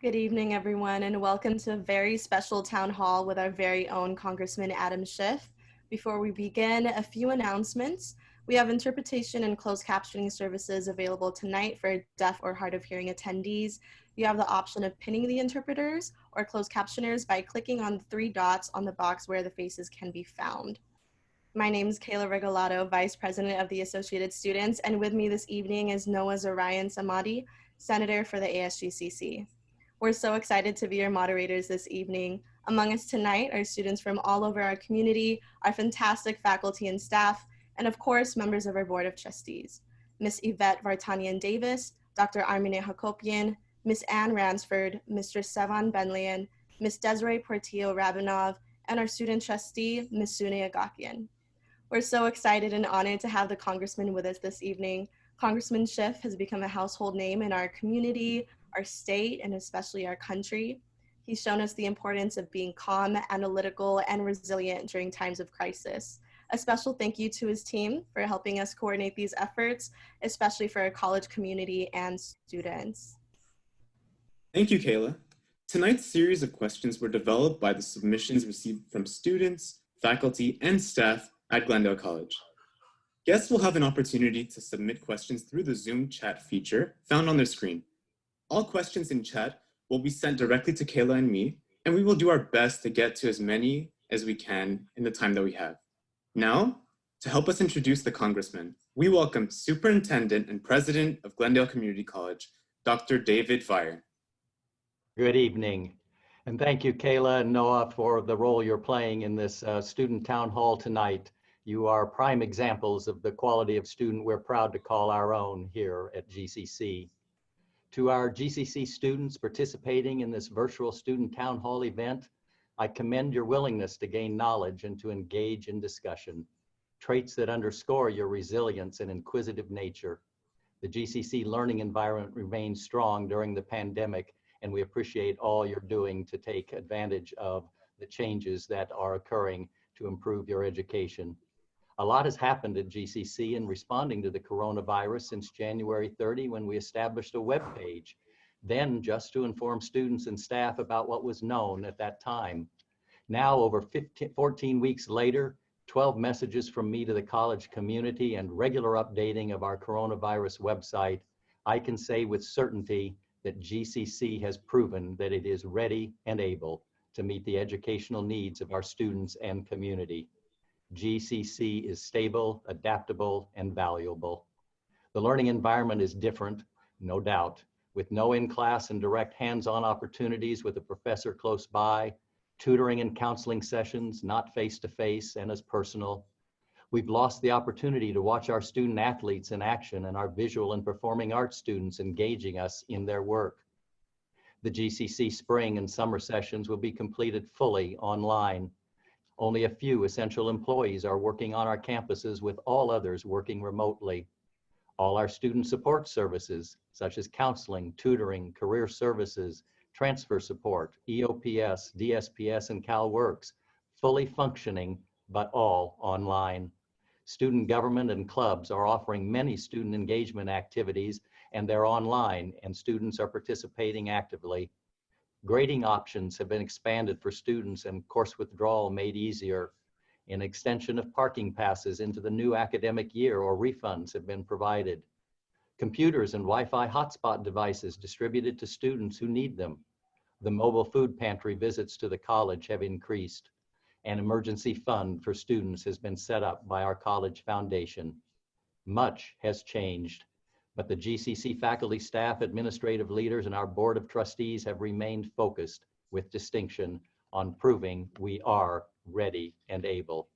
Good evening, everyone, and welcome to a very special town hall with our very own Congressman Adam Schiff. Before we begin, a few announcements. We have interpretation and closed captioning services available tonight for deaf or hard of hearing attendees. You have the option of pinning the interpreters or closed captioners by clicking on the three dots on the box where the faces can be found. My name is Kayla Regalato, Vice President of the Associated Students, and with me this evening is Noah Zarian Samadi, Senator for the ASGCC. We're so excited to be your moderators this evening. Among us tonight are students from all over our community, our fantastic faculty and staff, and of course, members of our Board of Trustees. Ms. Yvette Vartanian Davis, Dr. Armine Hakopian, Ms. Ann Ransford, Mr. Sevan Benlian, Ms. Desiree Portillo Rabinov, and our student trustee, Ms. Sune Agakian. We're so excited and honored to have the Congressman with us this evening. Congressman Schiff has become a household name in our community, our state, and especially our country. He's shown us the importance of being calm, analytical, and resilient during times of crisis. A special thank you to his team for helping us coordinate these efforts, especially for our college community and students. Thank you, Kayla. Tonight's series of questions were developed by the submissions received from students, faculty, and staff at Glendale College. Guests will have an opportunity to submit questions through the Zoom chat feature found on their screen. All questions in chat will be sent directly to Kayla and me, and we will do our best to get to as many as we can in the time that we have. Now, to help us introduce the Congressman, we welcome Superintendent and President of Glendale Community College, Dr. David Viar. Good evening, and thank you, Kayla and Noah, for the role you're playing in this student town hall tonight. You are prime examples of the quality of student we're proud to call our own here at GCC. To our GCC students participating in this virtual student town hall event, I commend your willingness to gain knowledge and to engage in discussion, traits that underscore your resilience and inquisitive nature. The GCC learning environment remains strong during the pandemic, and we appreciate all you're doing to take advantage of the changes that are occurring to improve your education. A lot has happened at GCC in responding to the coronavirus since January 30, when we established a web page, then just to inform students and staff about what was known at that time. Now, over 14 weeks later, 12 messages from me to the college community and regular updating of our coronavirus website, I can say with certainty that GCC has proven that it is ready and able to meet the educational needs of our students and community. GCC is stable, adaptable, and valuable. The learning environment is different, no doubt, with no in-class and direct hands-on opportunities with a professor close by, tutoring and counseling sessions not face-to-face and as personal. We've lost the opportunity to watch our student athletes in action and our visual and performing arts students engaging us in their work. The GCC spring and summer sessions will be completed fully online. Only a few essential employees are working on our campuses, with all others working remotely. All our student support services, such as counseling, tutoring, career services, transfer support, EOPS, DSPS, and CalWorks, fully functioning, but all online. Student government and clubs are offering many student engagement activities, and they're online, and students are participating actively. Grading options have been expanded for students and course withdrawal made easier. An extension of parking passes into the new academic year or refunds have been provided. Computers and Wi-Fi hotspot devices distributed to students who need them. The mobile food pantry visits to the college have increased. An emergency fund for students has been set up by our college foundation. Much has changed, but the GCC faculty, staff, administrative leaders, and our board of trustees have remained focused with distinction on proving we are ready and able.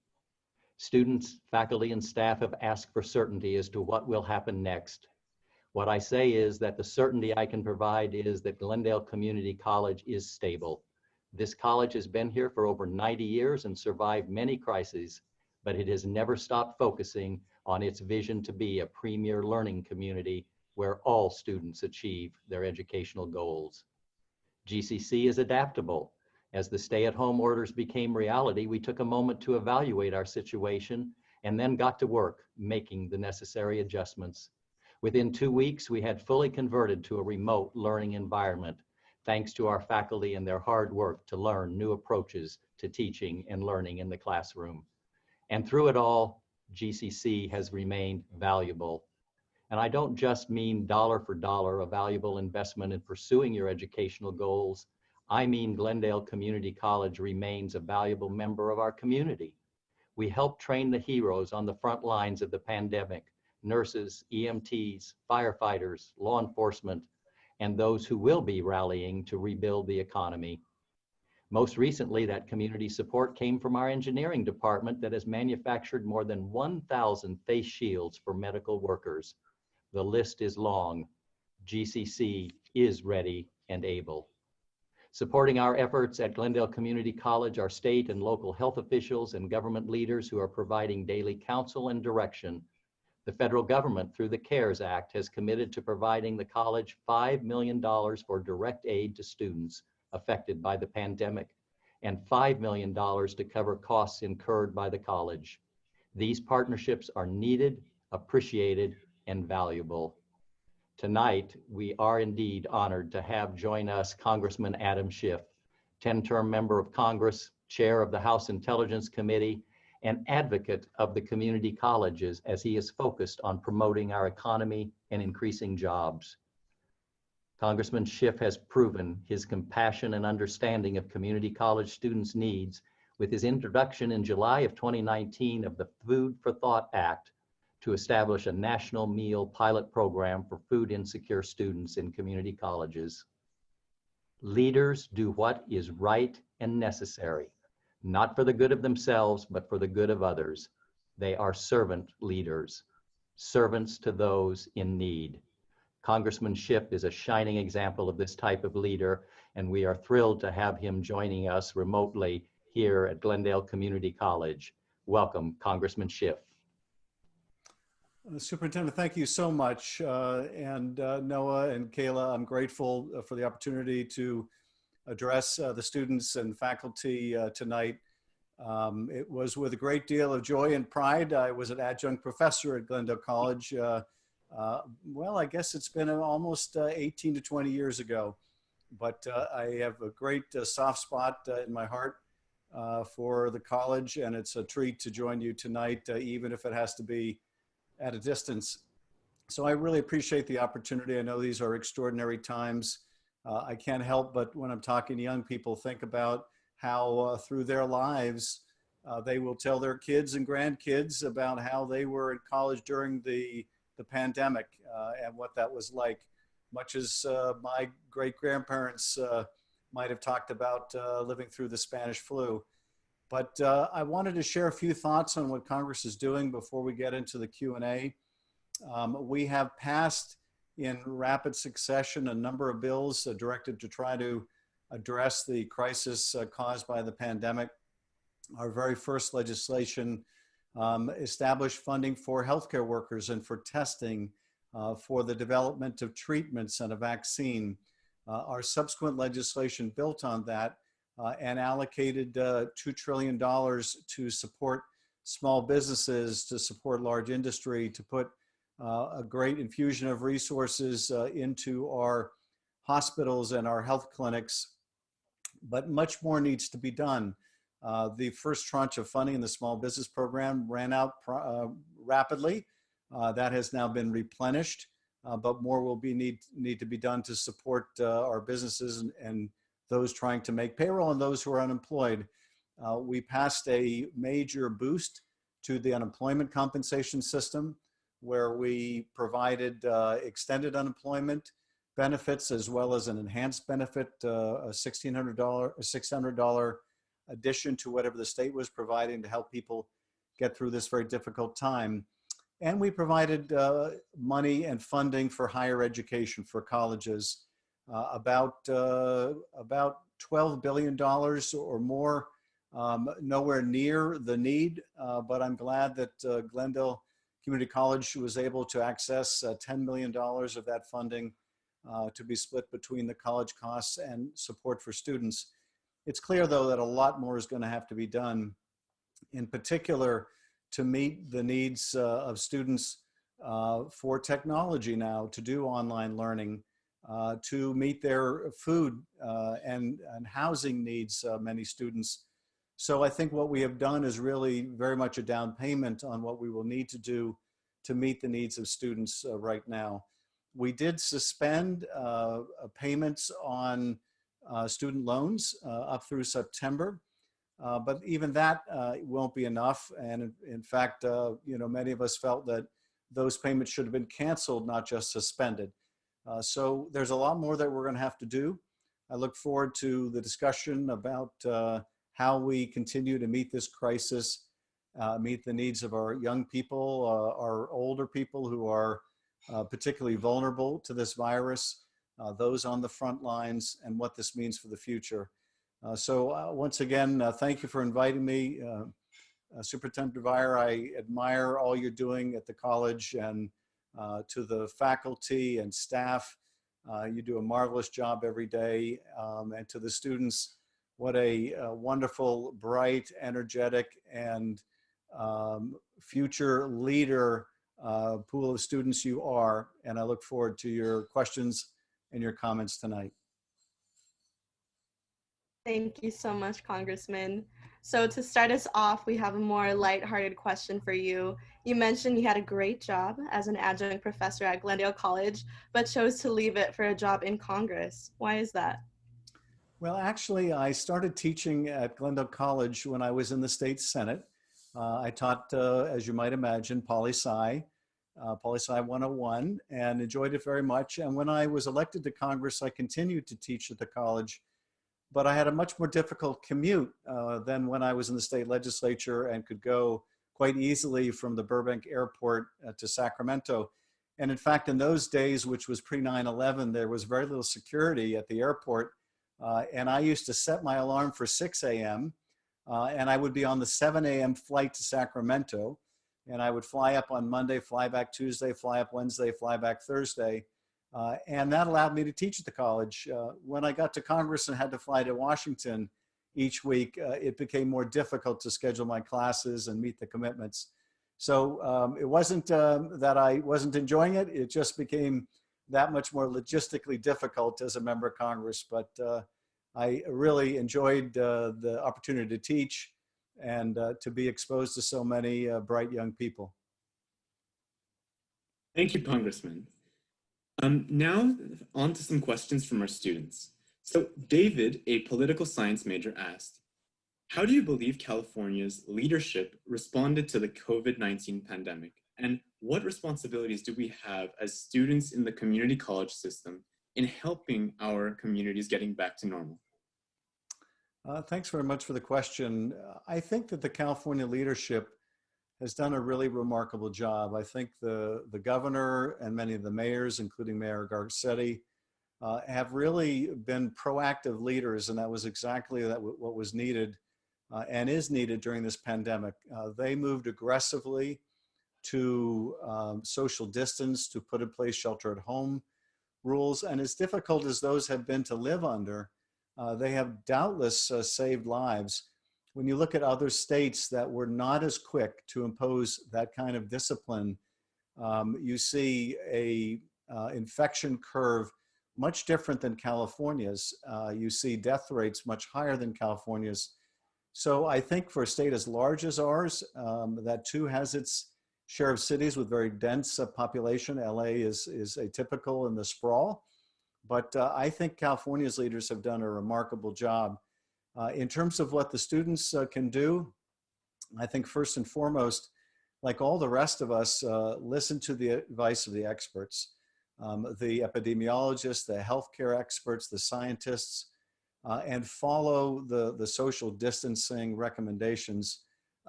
Students, faculty, and staff have asked for certainty as to what will happen next. What I say is that the certainty I can provide is that Glendale Community College is stable. This college has been here for over 90 years and survived many crises, but it has never stopped focusing on its vision to be a premier learning community where all students achieve their educational goals. GCC is adaptable. As the stay-at-home orders became reality, we took a moment to evaluate our situation and then got to work making the necessary adjustments. Within 2 weeks, we had fully converted to a remote learning environment. thanks to our faculty and their hard work to learn new approaches to teaching and learning in the classroom. And through it all, GCC has remained valuable. And I don't just mean dollar for dollar a valuable investment in pursuing your educational goals. I mean Glendale Community College remains a valuable member of our community. We help train the heroes on the front lines of the pandemic: nurses, EMTs, firefighters, law enforcement, and those who will be rallying to rebuild the economy. Most recently, that community support came from our engineering department that has manufactured more than 1,000 face shields for medical workers. The list is long. GCC is ready and able. Supporting our efforts at Glendale Community College are state and local health officials and government leaders who are providing daily counsel and direction. The federal government, through the CARES Act, has committed to providing the college $5 million for direct aid to students affected by the pandemic, and $5 million to cover costs incurred by the college. These partnerships are needed, appreciated, and valuable. Tonight, we are indeed honored to have join us Congressman Adam Schiff, 10-term member of Congress, chair of the House Intelligence Committee, and advocate of the community colleges as he is focused on promoting our economy and increasing jobs. Congressman Schiff has proven his compassion and understanding of community college students' needs with his introduction in July of 2019 of the Food for Thought Act to establish a national meal pilot program for food insecure students in community colleges. Leaders do what is right and necessary, not for the good of themselves, but for the good of others. They are servant leaders, servants to those in need. Congressman Schiff is a shining example of this type of leader, and we are thrilled to have him joining us remotely here at Glendale Community College. Welcome, Congressman Schiff. Superintendent, thank you so much. Noah and Kayla, I'm grateful for the opportunity to address the students and faculty tonight. It was with a great deal of joy and pride. I was an adjunct professor at Glendale College. Well, I guess it's been almost 18 to 20 years ago, but I have a great soft spot in my heart for the college, and it's a treat to join you tonight, even if it has to be at a distance. So I really appreciate the opportunity. I know these are extraordinary times. I can't help but, when I'm talking to young people, think about how through their lives, they will tell their kids and grandkids about how they were in college during the pandemic and what that was like, much as my great-grandparents might have talked about living through the Spanish flu. But I wanted to share a few thoughts on what Congress is doing before we get into the Q&A. We have passed in rapid succession a number of bills directed to try to address the crisis caused by the pandemic. Our very first legislation established funding for healthcare workers and for testing, for the development of treatments and a vaccine. Our subsequent legislation built on that and allocated $2 trillion to support small businesses, to support large industry, to put a great infusion of resources into our hospitals and our health clinics. But much more needs to be done. The first tranche of funding in the small business program ran out rapidly. That has now been replenished, but more will need to be done to support our businesses and those trying to make payroll and those who are unemployed. We passed a major boost to the unemployment compensation system, where we provided extended unemployment benefits as well as an enhanced benefit, a $600 addition to whatever the state was providing to help people get through this very difficult time. And we provided money and funding for higher education for colleges, about $12 billion or more, nowhere near the need, but I'm glad that Glendale Community College was able to access $10 million of that funding to be split between the college costs and support for students. It's clear, though, that a lot more is going to have to be done, in particular to meet the needs of students for technology now, to do online learning. to meet their food and housing needs, many students. So I think what we have done is really very much a down payment on what we will need to do to meet the needs of students right now. We did suspend payments on student loans up through September, but even that won't be enough. And in fact, many of us felt that those payments should have been canceled, not just suspended. So there's a lot more that we're going to have to do. I look forward to the discussion about how we continue to meet this crisis, meet the needs of our young people, our older people who are particularly vulnerable to this virus, those on the front lines, and what this means for the future. So once again, thank you for inviting me. Superintendent Viar, I admire all you're doing at the college, and to the faculty and staff, you do a marvelous job every day. And to the students, what a wonderful, bright, energetic, and future leader pool of students you are. And I look forward to your questions and your comments tonight. Thank you so much, Congressman. So to start us off, we have a more lighthearted question for you. You mentioned you had a great job as an adjunct professor at Glendale College, but chose to leave it for a job in Congress. Why is that? Well, actually, I started teaching at Glendale College when I was in the state Senate. I taught, as you might imagine, poli-sci 101, and enjoyed it very much. And when I was elected to Congress, I continued to teach at the college, but I had a much more difficult commute than when I was in the state legislature and could go quite easily from the Burbank airport to Sacramento. And in fact, in those days, which was pre-9/11, there was very little security at the airport. And I used to set my alarm for 6 a.m. And I would be on the 7 a.m. flight to Sacramento. And I would fly up on Monday, fly back Tuesday, fly up Wednesday, fly back Thursday. And that allowed me to teach at the college. When I got to Congress and had to fly to Washington each week, it became more difficult to schedule my classes and meet the commitments. So it wasn't that I wasn't enjoying it. It just became that much more logistically difficult as a member of Congress. But I really enjoyed the opportunity to teach and to be exposed to so many bright young people. Thank you, Congressman. Now on to some questions from our students. So David, a political science major, asked, how do you believe California's leadership responded to the COVID-19 pandemic? And what responsibilities do we have as students in the community college system in helping our communities getting back to normal? Thanks very much for the question. I think that the California leadership has done a really remarkable job. I think the governor and many of the mayors, including Mayor Garcetti, have really been proactive leaders, and that was exactly what was needed and is needed during this pandemic. They moved aggressively to social distance, to put in place shelter at home rules, and as difficult as those have been to live under, they have doubtless saved lives. When you look at other states that were not as quick to impose that kind of discipline, you see a infection curve much different than California's. You see death rates much higher than California's. So I think for a state as large as ours, that too has its share of cities with very dense population. LA is atypical in the sprawl. But I think California's leaders have done a remarkable job. In terms of what the students can do, I think first and foremost, like all the rest of us, listen to the advice of the experts, the epidemiologists, the healthcare experts, the scientists, and follow the social distancing recommendations.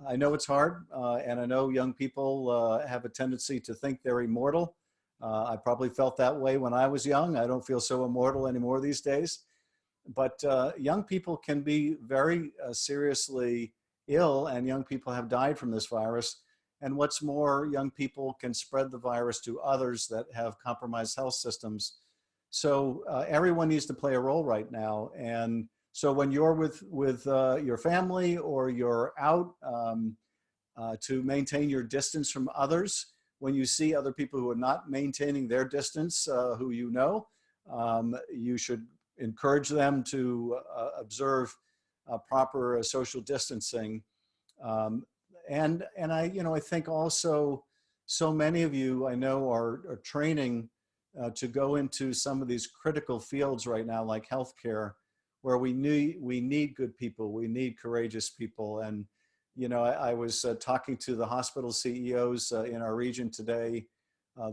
I know it's hard, and I know young people have a tendency to think they're immortal. I probably felt that way when I was young. I don't feel so immortal anymore these days. But young people can be very seriously ill, and young people have died from this virus. And what's more, young people can spread the virus to others that have compromised health systems. So everyone needs to play a role right now. And so when you're with your family or you're out to maintain your distance from others, when you see other people who are not maintaining their distance, who you know, You should encourage them to observe proper social distancing. And I think also so many of you I know are training to go into some of these critical fields right now, like healthcare, where we need good people, we need courageous people. And I was talking to the hospital CEOs in our region today,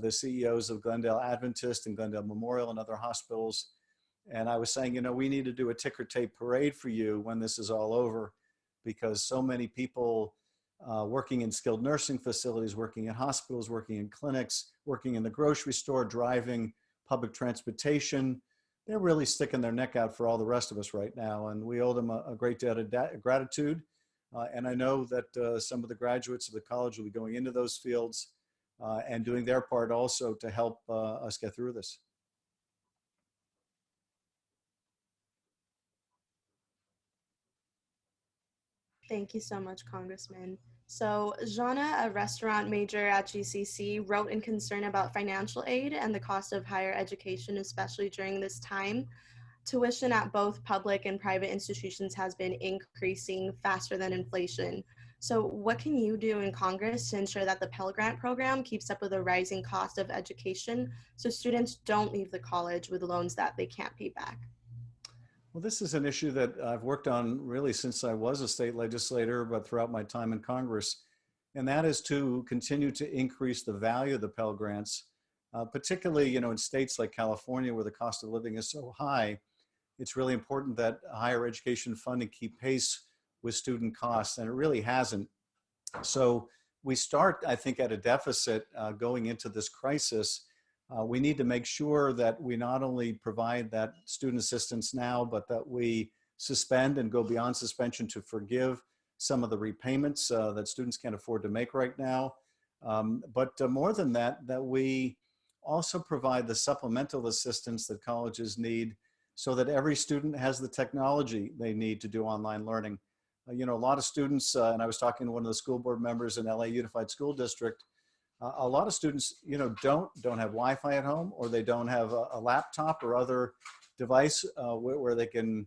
the CEOs of Glendale Adventist and Glendale Memorial and other hospitals. And I was saying, we need to do a ticker tape parade for you when this is all over, because so many people working in skilled nursing facilities, working in hospitals, working in clinics, working in the grocery store, driving public transportation, they're really sticking their neck out for all the rest of us right now. And we owe them a great debt of gratitude. And I know that some of the graduates of the college will be going into those fields and doing their part also to help us get through this. Thank you so much, Congressman. So Jana, a restaurant major at GCC, wrote in concern about financial aid and the cost of higher education, especially during this time. Tuition at both public and private institutions has been increasing faster than inflation. So what can you do in Congress to ensure that the Pell Grant program keeps up with the rising cost of education so students don't leave the college with loans that they can't pay back? Well, this is an issue that I've worked on really since I was a state legislator, but throughout my time in Congress, and that is to continue to increase the value of the Pell Grants, particularly in states like California where the cost of living is so high. It's really important that higher education funding keep pace with student costs, and it really hasn't. So we start, I think, at a deficit going into this crisis. We need to make sure that we not only provide that student assistance now, but that we suspend and go beyond suspension to forgive some of the repayments that students can't afford to make right now. But more than that, that we also provide the supplemental assistance that colleges need so that every student has the technology they need to do online learning. A lot of students, and I was talking to one of the school board members in LA Unified School District, a lot of students, don't have Wi-Fi at home, or they don't have a laptop or other device where they can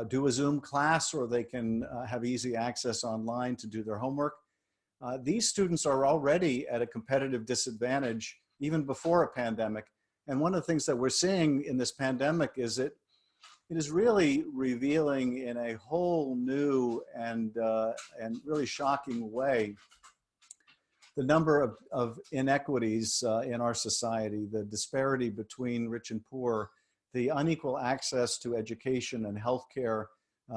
do a Zoom class, or they can have easy access online to do their homework. These students are already at a competitive disadvantage even before a pandemic. And one of the things that we're seeing in this pandemic is it is really revealing in a whole new and really shocking way the number of inequities in our society, the disparity between rich and poor, the unequal access to education and healthcare,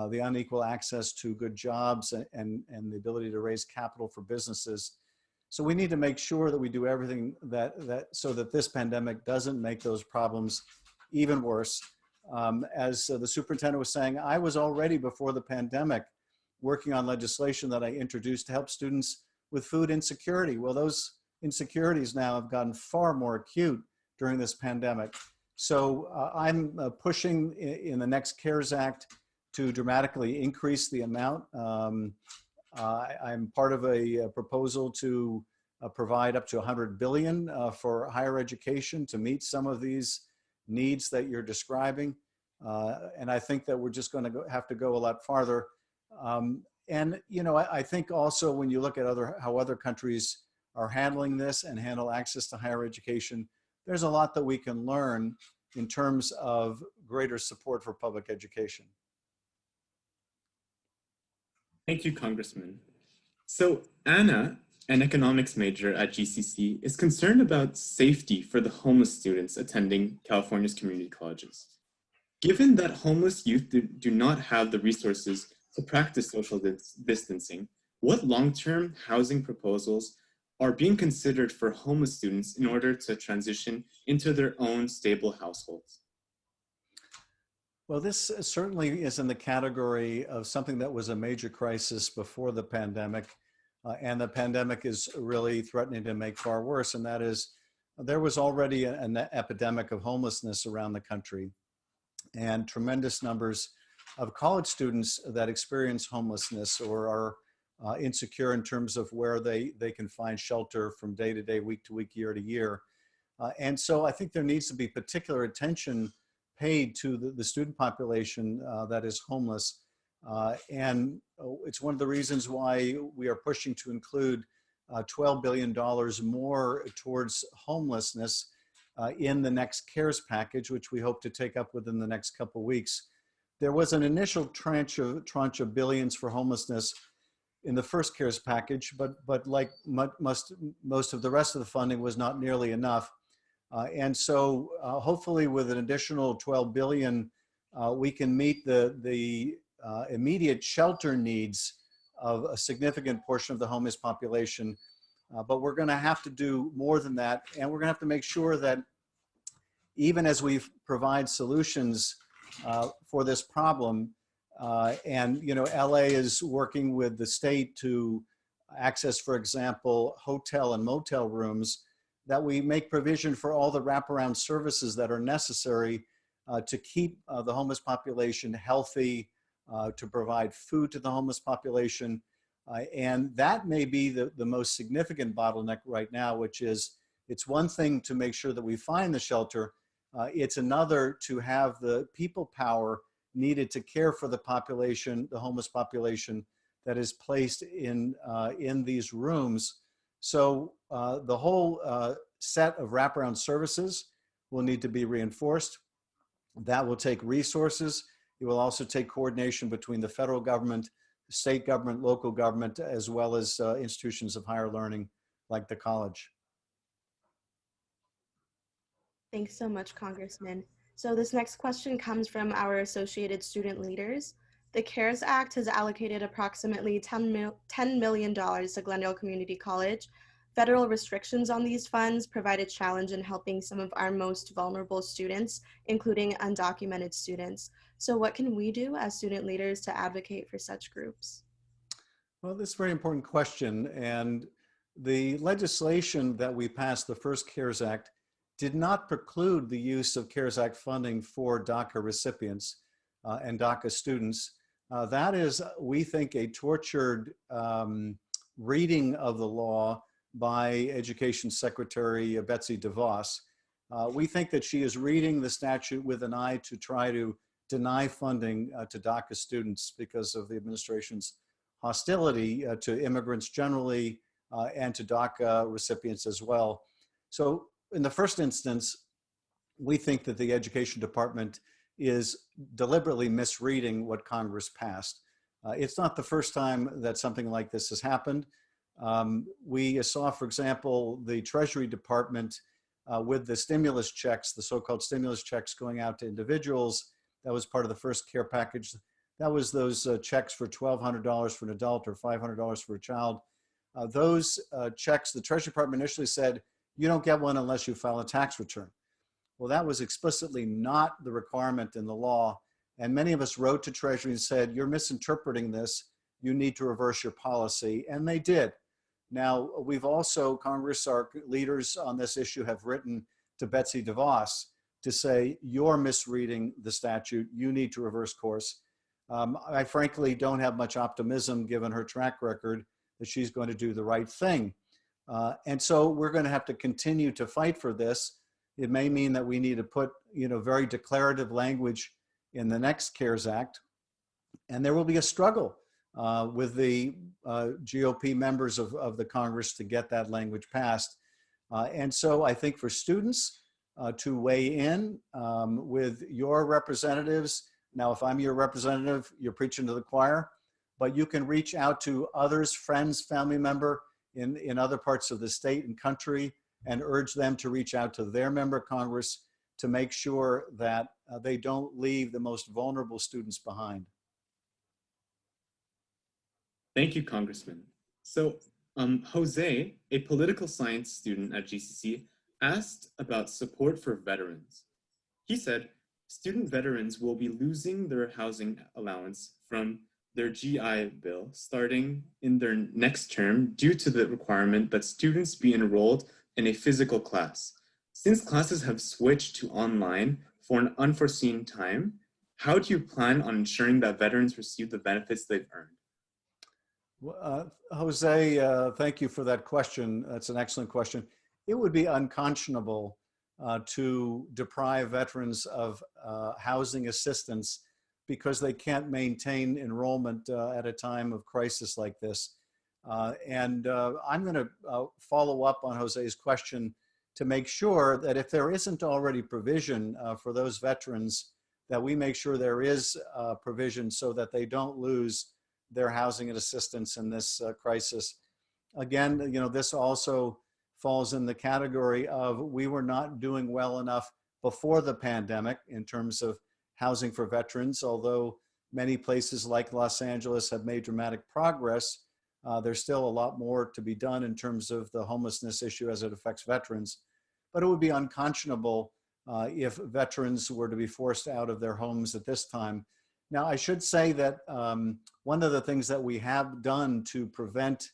the unequal access to good jobs and the ability to raise capital for businesses. So we need to make sure that we do everything so that this pandemic doesn't make those problems even worse. As the superintendent was saying, I was already before the pandemic working on legislation that I introduced to help students with food insecurity. Well, those insecurities now have gotten far more acute during this pandemic. So I'm pushing in the next CARES Act to dramatically increase the amount. I'm part of a proposal to provide up to $100 billion for higher education to meet some of these needs that you're describing. And I think that we're just going to have to go a lot farther. And I think also when you look at how other countries are handling this and handle access to higher education, there's a lot that we can learn in terms of greater support for public education. Thank you, Congressman. So Anna, an economics major at GCC, is concerned about safety for the homeless students attending California's community colleges. Given that homeless youth do not have the resources to practice social distancing, what long-term housing proposals are being considered for homeless students in order to transition into their own stable households? Well, this certainly is in the category of something that was a major crisis before the pandemic, and the pandemic is really threatening to make far worse, and that is there was already an epidemic of homelessness around the country, and tremendous numbers of college students that experience homelessness or are insecure in terms of where they can find shelter from day to day, week to week, year to year. And so I think there needs to be particular attention paid to the student population that is homeless. And it's one of the reasons why we are pushing to include $12 billion more towards homelessness in the next CARES package, which we hope to take up within the next couple of weeks. There was an initial tranche of billions for homelessness in the first CARES package, but like most of the rest of the funding was not nearly enough. And so hopefully with an additional 12 billion, we can meet the immediate shelter needs of a significant portion of the homeless population. But we're gonna have to do more than that. And we're gonna have to make sure that even as we provide solutions for this problem, and you know, LA is working with the state to access, for example, hotel and motel rooms, that we make provision for all the wraparound services that are necessary to keep the homeless population healthy, to provide food to the homeless population. And that may be the most significant bottleneck right now, which is, it's one thing to make sure that we find the shelter, it's another to have the people power needed to care for the population, the homeless population that is placed in these rooms. So the whole set of wraparound services will need to be reinforced. That will take resources. It will also take coordination between the federal government, state government, local government, as well as institutions of higher learning like the college. Thanks so much, Congressman. So this next question comes from our Associated Student Leaders. The CARES Act has allocated approximately $10 million to Glendale Community College. Federal restrictions on these funds provide a challenge in helping some of our most vulnerable students, including undocumented students. So what can we do as student leaders to advocate for such groups? Well, this is a very important question. And the legislation that we passed, the first CARES Act, did not preclude the use of CARES Act funding for DACA recipients and DACA students. That is, we think, a tortured reading of the law by Education Secretary Betsy DeVos. We think that she is reading the statute with an eye to try to deny funding to DACA students because of the administration's hostility to immigrants generally and to DACA recipients as well. So in the first instance, we think that the Education Department is deliberately misreading what Congress passed. It's not the first time that something like this has happened. We saw, for example, the Treasury Department with the stimulus checks, the so-called stimulus checks going out to individuals. That was part of the first care package. That was those checks for $1,200 for an adult or $500 for a child. Those checks, the Treasury Department initially said, you don't get one unless you file a tax return. Well, that was explicitly not the requirement in the law. And many of us wrote to Treasury and said, you're misinterpreting this. You need to reverse your policy. And they did. Now, we've also, Congress, our leaders on this issue have written to Betsy DeVos to say, you're misreading the statute. You need to reverse course. I frankly don't have much optimism given her track record that she's going to do the right thing. And so we're going to have to continue to fight for this. It may mean that we need to put, very declarative language in the next CARES Act. And there will be a struggle with the GOP members of the Congress to get that language passed. And so I think for students to weigh in with your representatives. Now, if I'm your representative, you're preaching to the choir, but you can reach out to others, friends, family member in other parts of the state and country and urge them to reach out to their member of Congress to make sure that they don't leave the most vulnerable students behind. Thank you, Congressman. So Jose, a political science student at GCC, asked about support for veterans. He said, student veterans will be losing their housing allowance from their GI Bill starting in their next term due to the requirement that students be enrolled in a physical class. Since classes have switched to online for an unforeseen time, how do you plan on ensuring that veterans receive the benefits they've earned? Jose, thank you for that question. That's an excellent question. It would be unconscionable to deprive veterans of housing assistance because they can't maintain enrollment at a time of crisis like this. I'm going to follow up on Jose's question to make sure that if there isn't already provision for those veterans, that we make sure there is provision so that they don't lose their housing and assistance in this crisis. Again, you know, this also falls in the category of we were not doing well enough before the pandemic in terms of housing for veterans, although many places like Los Angeles have made dramatic progress. There's still a lot more to be done in terms of the homelessness issue as it affects veterans. But it would be unconscionable if veterans were to be forced out of their homes at this time. Now, I should say that one of the things that we have done to prevent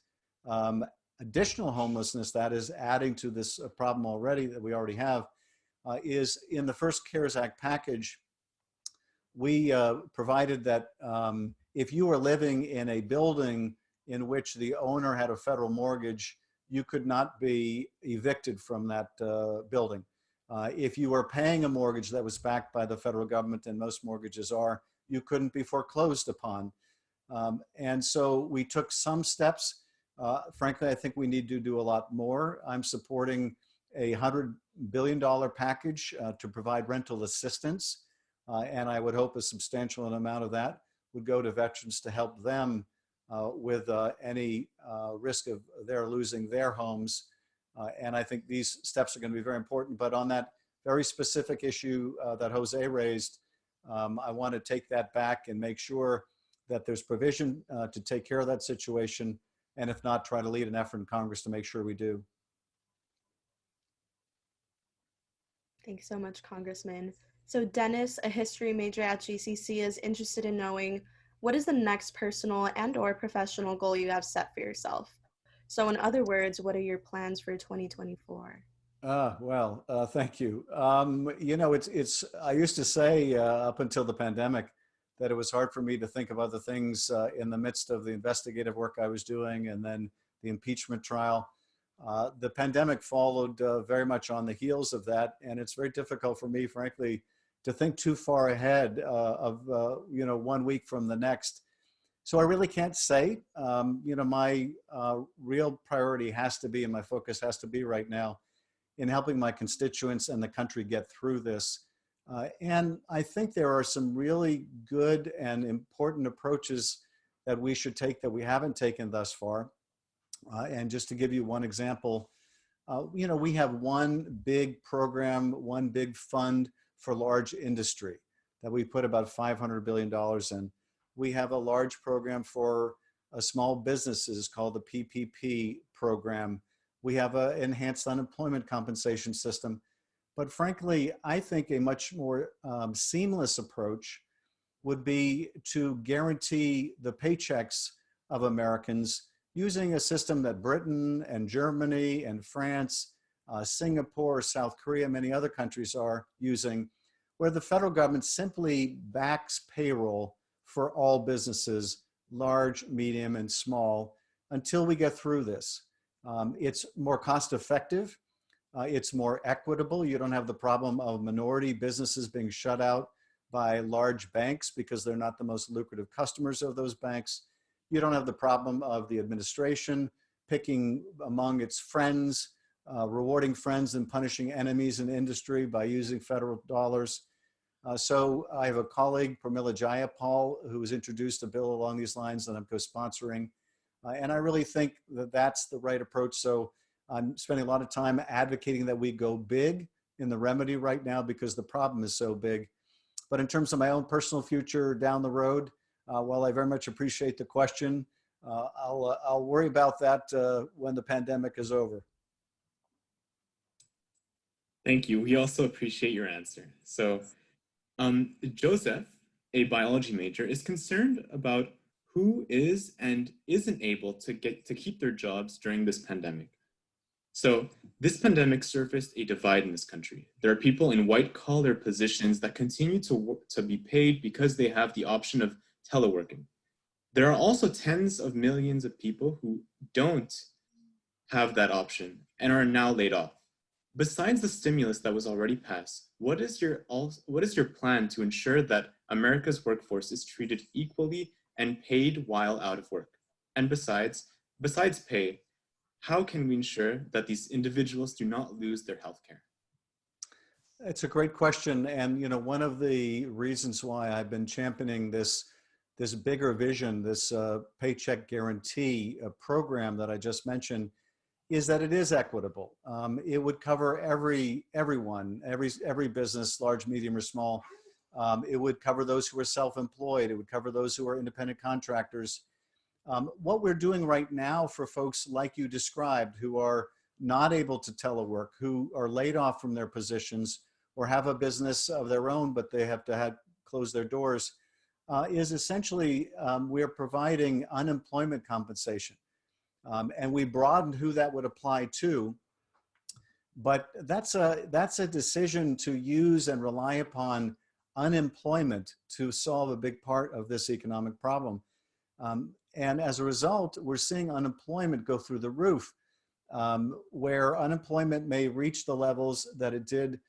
additional homelessness, that is adding to this problem already that we already have, is in the first CARES Act package, we provided that if you were living in a building in which the owner had a federal mortgage, you could not be evicted from that building. If you were paying a mortgage that was backed by the federal government, and most mortgages are, you couldn't be foreclosed upon. And so we took some steps. Frankly, I think we need to do a lot more. I'm supporting a $100 billion package to provide rental assistance. And I would hope a substantial amount of that would go to veterans to help them with any risk of their losing their homes. And I think these steps are going to be very important. But on that very specific issue that Jose raised, I want to take that back and make sure that there's provision to take care of that situation. And if not, try to lead an effort in Congress to make sure we do. Thanks so much, Congressman. So Dennis, a history major at GCC, is interested in knowing what is the next personal and/or professional goal you have set for yourself? So in other words, what are your plans for 2024? Thank you. You know, I used to say up until the pandemic that it was hard for me to think of other things in the midst of the investigative work I was doing and then the impeachment trial. The pandemic followed very much on the heels of that, and it's very difficult for me, frankly, to think too far ahead of, you know, 1 week from the next. So I really can't say. You know, my real priority has to be, and my focus has to be right now, in helping my constituents and the country get through this. And I think there are some really good and important approaches that we should take that we haven't taken thus far. And just to give you one example, you know, we have one big program, one big fund for large industry that we put about $500 billion in. We have a large program for small businesses called the PPP program. We have an enhanced unemployment compensation system. But frankly, I think a much more seamless approach would be to guarantee the paychecks of Americans using a system that Britain and Germany and France, Singapore, South Korea, many other countries are using, where the federal government simply backs payroll for all businesses, large, medium, and small, until we get through this. It's more cost effective. It's more equitable. You don't have the problem of minority businesses being shut out by large banks because they're not the most lucrative customers of those banks. You don't have the problem of the administration picking among its friends, rewarding friends and punishing enemies in industry by using federal dollars. So I have a colleague, Pramila Jayapal, who has introduced a bill along these lines that I'm co-sponsoring. And I really think that that's the right approach. So I'm spending a lot of time advocating that we go big in the remedy right now because the problem is so big. But in terms of my own personal future down the road, while I very much appreciate the question, I'll worry about that when the pandemic is over. Thank you. We also appreciate your answer. So Joseph, a biology major, is concerned about who is and isn't able to keep their jobs during this pandemic. So this pandemic surfaced a divide in this country. There are people in white-collar positions that continue to be paid because they have the option of teleworking. There are also tens of millions of people who don't have that option and are now laid off. Besides the stimulus that was already passed, what is your plan to ensure that America's workforce is treated equally and paid while out of work? And besides pay, how can we ensure that these individuals do not lose their health care? It's a great question. And, you know, one of the reasons why I've been championing this bigger vision, this paycheck guarantee program that I just mentioned, is that it is equitable. It would cover everyone, every business, large, medium, or small. It would cover those who are self-employed. It would cover those who are independent contractors. What we're doing right now for folks like you described, who are not able to telework, who are laid off from their positions or have a business of their own, but they have to close their doors, is essentially we're providing unemployment compensation. And we broadened who that would apply to, but that's a decision to use and rely upon unemployment to solve a big part of this economic problem. And as a result, we're seeing unemployment go through the roof, where unemployment may reach the levels that it did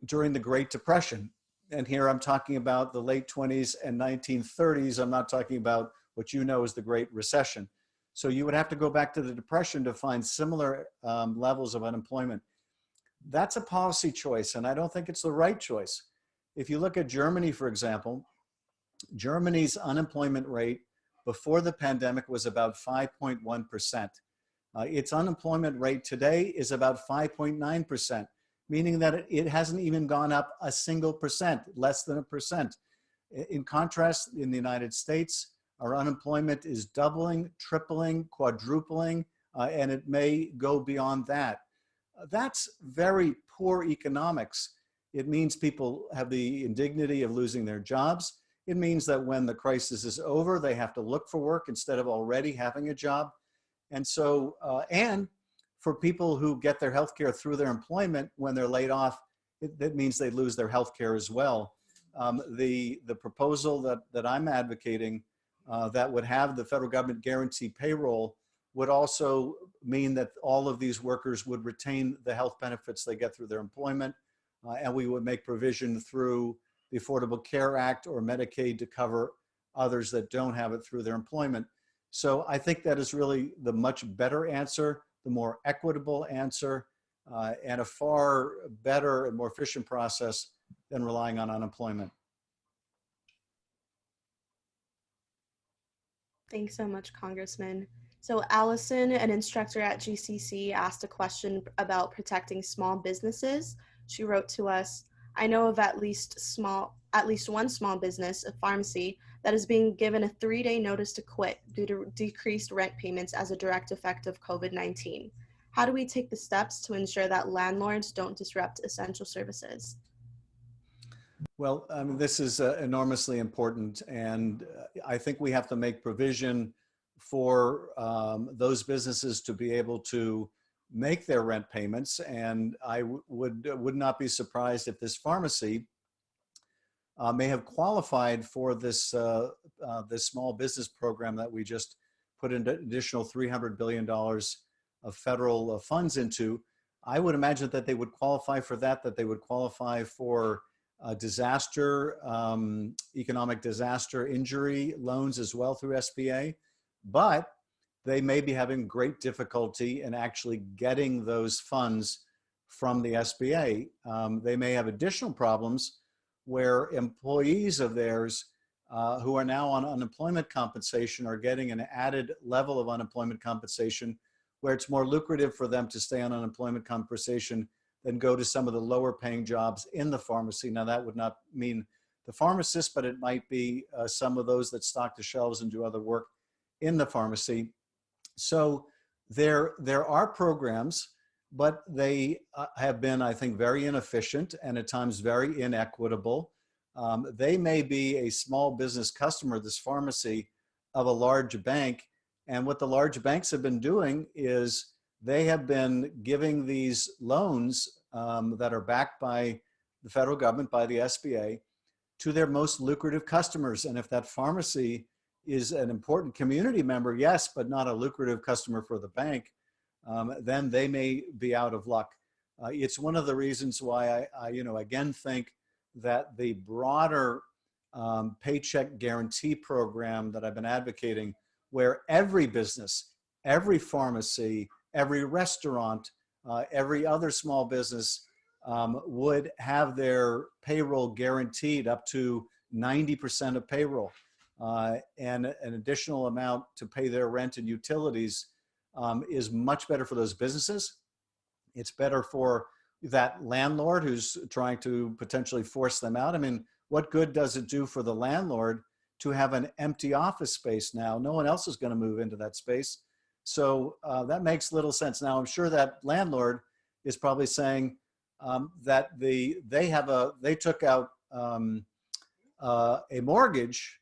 during the Great Depression. And here I'm talking about the late 20s and 1930s. I'm not talking about what you know as the Great Recession. So you would have to go back to the Depression to find similar levels of unemployment. That's a policy choice, and I don't think it's the right choice. If you look at Germany, for example, Germany's unemployment rate before the pandemic was about 5.1%. Its unemployment rate today is about 5.9%, meaning that it hasn't even gone up a single percent, less than a percent. In contrast, in the United States, our unemployment is doubling, tripling, quadrupling, and it may go beyond that. That's very poor economics. It means people have the indignity of losing their jobs. It means that when the crisis is over, they have to look for work instead of already having a job. And so, and for people who get their health care through their employment, when they're laid off, that means they lose their health care as well. The proposal that I'm advocating that would have the federal government guarantee payroll would also mean that all of these workers would retain the health benefits they get through their employment, and we would make provision through the Affordable Care Act or Medicaid to cover others that don't have it through their employment. So I think that is really the much better answer, the more equitable answer, and a far better and more efficient process than relying on unemployment. Thanks so much, Congressman. So Allison, an instructor at GCC, asked a question about protecting small businesses. She wrote to us, I know of at least one small business, a pharmacy, that is being given a 3-day notice to quit due to decreased rent payments as a direct effect of COVID-19. How do we take the steps to ensure that landlords don't disrupt essential services? Well, I mean, this is enormously important, and I think we have to make provision for those businesses to be able to make their rent payments. And I would not be surprised if this pharmacy may have qualified for this this small business program that we just put an additional $300 billion of federal funds into. I would imagine that they would qualify for that they would qualify for disaster, economic disaster injury loans as well through SBA, but they may be having great difficulty in actually getting those funds from the SBA. They may have additional problems where employees of theirs who are now on unemployment compensation are getting an added level of unemployment compensation where it's more lucrative for them to stay on unemployment compensation than go to some of the lower paying jobs in the pharmacy. Now that would not mean the pharmacist, but it might be some of those that stock the shelves and do other work in the pharmacy. So there are programs, but they have been, I think, very inefficient and at times very inequitable. They may be a small business customer, this pharmacy, of a large bank. And what the large banks have been doing is they have been giving these loans that are backed by the federal government, by the SBA, to their most lucrative customers. And if that pharmacy is an important community member, yes, but not a lucrative customer for the bank, then they may be out of luck. It's one of the reasons why I again think that the broader paycheck guarantee program that I've been advocating, where every business, every pharmacy, every restaurant, every other small business would have their payroll guaranteed up to 90% of payroll, and an additional amount to pay their rent and utilities is much better for those businesses. It's better for that landlord who's trying to potentially force them out. I mean, what good does it do for the landlord to have an empty office space now? No one else is going to move into that space. So that makes little sense. Now, I'm sure that landlord is probably saying that they took out a mortgage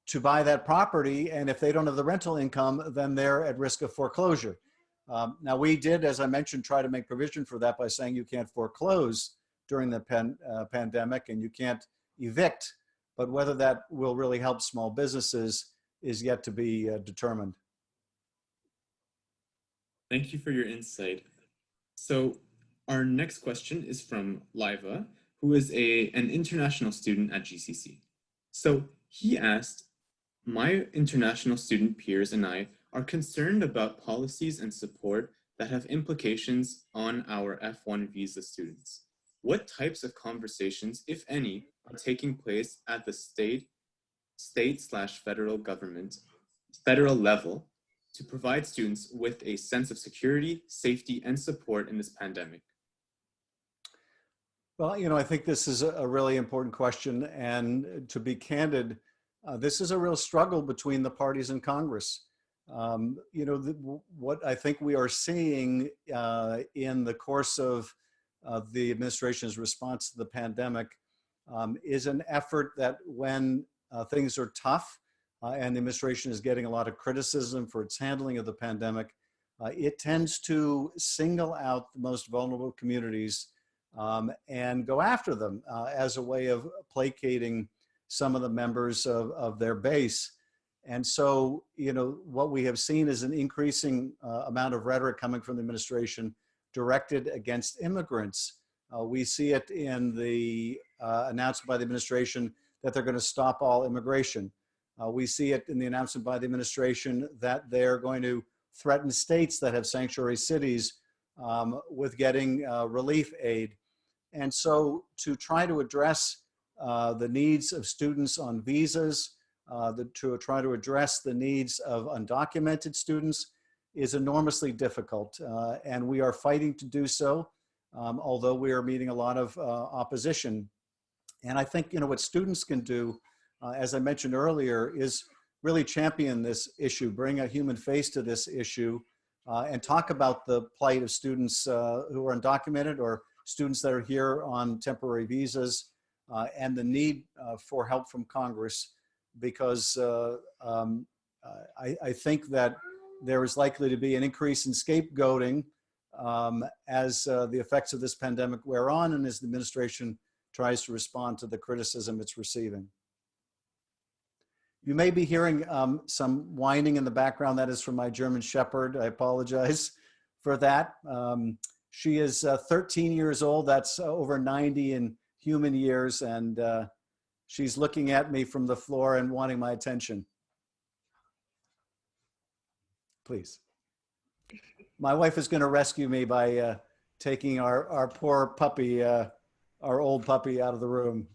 to buy that property, and if they don't have the rental income, then they're at risk of foreclosure. Now, we did, as I mentioned, try to make provision for that by saying you can't foreclose during the pandemic and you can't evict, but whether that will really help small businesses is yet to be determined. Thank you for your insight. So our next question is from Liva, who is an international student at GCC. So he asked, my international student peers and I are concerned about policies and support that have implications on our F1 visa students. What types of conversations, if any, are taking place at the state/federal government, federal level, to provide students with a sense of security, safety, and support in this pandemic? Well, I think this is a really important question. And to be candid, this is a real struggle between the parties in Congress. What I think we are seeing in the course of the administration's response to the pandemic is an effort that when things are tough and the administration is getting a lot of criticism for its handling of the pandemic, it tends to single out the most vulnerable communities and go after them as a way of placating some of the members of their base. And so, what we have seen is an increasing amount of rhetoric coming from the administration directed against immigrants. We see it in the announcement by the administration that they're going to stop all immigration. We see it in the announcement by the administration that they're going to threaten states that have sanctuary cities with getting relief aid. And so to try to address the needs of students on visas, to try to address the needs of undocumented students is enormously difficult. And we are fighting to do so, although we are meeting a lot of opposition. And I think, what students can do, as I mentioned earlier, is really champion this issue, bring a human face to this issue, and talk about the plight of students who are undocumented or students that are here on temporary visas, and the need for help from Congress, because I think that there is likely to be an increase in scapegoating as the effects of this pandemic wear on and as the administration tries to respond to the criticism it's receiving. You may be hearing some whining in the background. That is from my German Shepherd. I apologize for that. She is 13 years old. That's over 90 in human years. And she's looking at me from the floor and wanting my attention. Please. My wife is going to rescue me by taking our poor puppy, our old puppy, out of the room.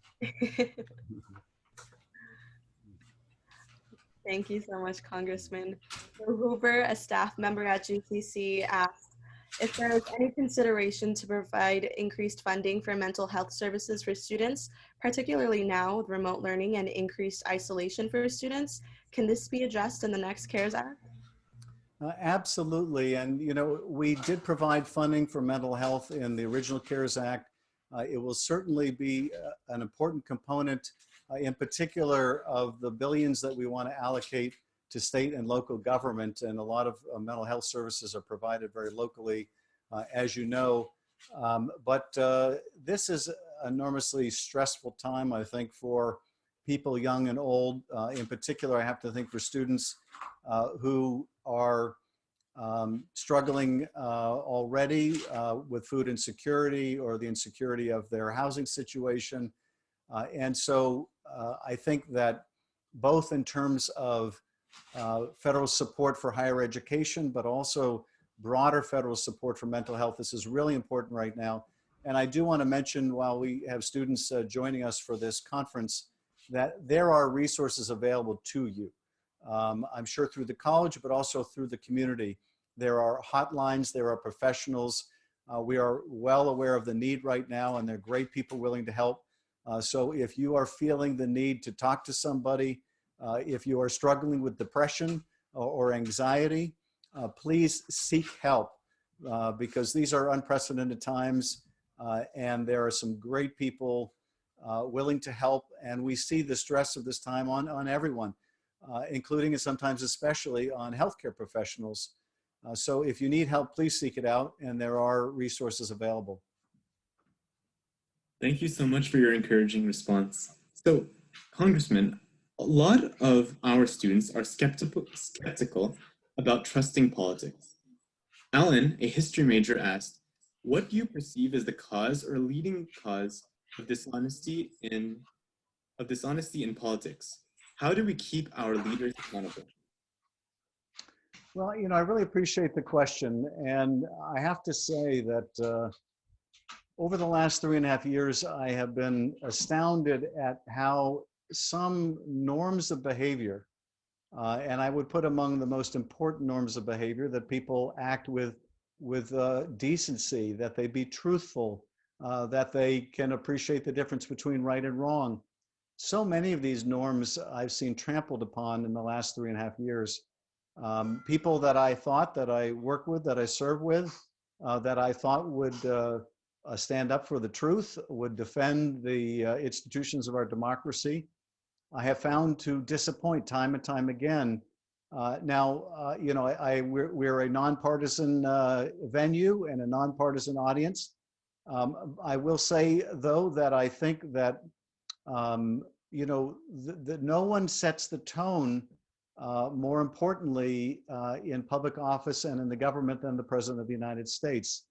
Thank you so much, Congressman. Hoover, a staff member at GCC, asked if there is any consideration to provide increased funding for mental health services for students, particularly now with remote learning and increased isolation for students. Can this be addressed in the next CARES Act? Absolutely. And, we did provide funding for mental health in the original CARES Act. It will certainly be an important component, in particular, of the billions that we want to allocate to state and local government. And a lot of mental health services are provided very locally, as you know. But this is an enormously stressful time, I think, for people young and old. In particular, I have to think for students who are struggling already with food insecurity or the insecurity of their housing situation. And so I think that both in terms of federal support for higher education, but also broader federal support for mental health, this is really important right now. And I do want to mention, while we have students joining us for this conference, that there are resources available to you. I'm sure through the college, but also through the community. There are hotlines, there are professionals. We are well aware of the need right now, and there are great people willing to help. So if you are feeling the need to talk to somebody, if you are struggling with depression or anxiety, please seek help because these are unprecedented times and there are some great people willing to help. And we see the stress of this time on everyone, including and sometimes especially on healthcare professionals. So if you need help, please seek it out, and there are resources available. Thank you so much for your encouraging response. So, Congressman, a lot of our students are skeptical about trusting politics. Alan, a history major, asked, what do you perceive as the cause or leading cause of dishonesty in politics? How do we keep our leaders accountable? Well, I really appreciate the question. And I have to say that over the last 3.5 years, I have been astounded at how some norms of behavior, and I would put among the most important norms of behavior, that people act with decency, that they be truthful, that they can appreciate the difference between right and wrong. So many of these norms I've seen trampled upon in the last 3.5 years. People that I thought that I work with, that I serve with, that I thought would stand up for the truth, would defend the institutions of our democracy, I have found to disappoint time and time again. We're a nonpartisan venue and a nonpartisan audience. I will say, though, that I think that no one sets the tone more importantly in public office and in the government than the President of the United States.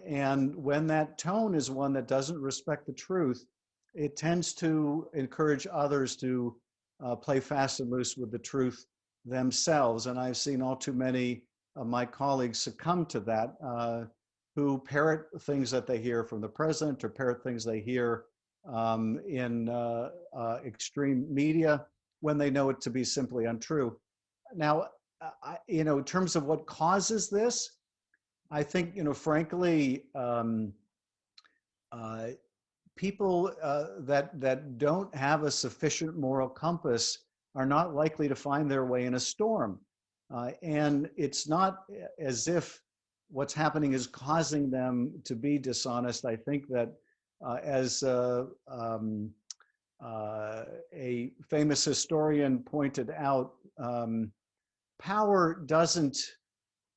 And when that tone is one that doesn't respect the truth, it tends to encourage others to play fast and loose with the truth themselves. And I've seen all too many of my colleagues succumb to that, who parrot things that they hear from the president or parrot things they hear in extreme media when they know it to be simply untrue. Now, in terms of what causes this, I think, frankly, people that don't have a sufficient moral compass are not likely to find their way in a storm. And it's not as if what's happening is causing them to be dishonest. I think that as a famous historian pointed out, power doesn't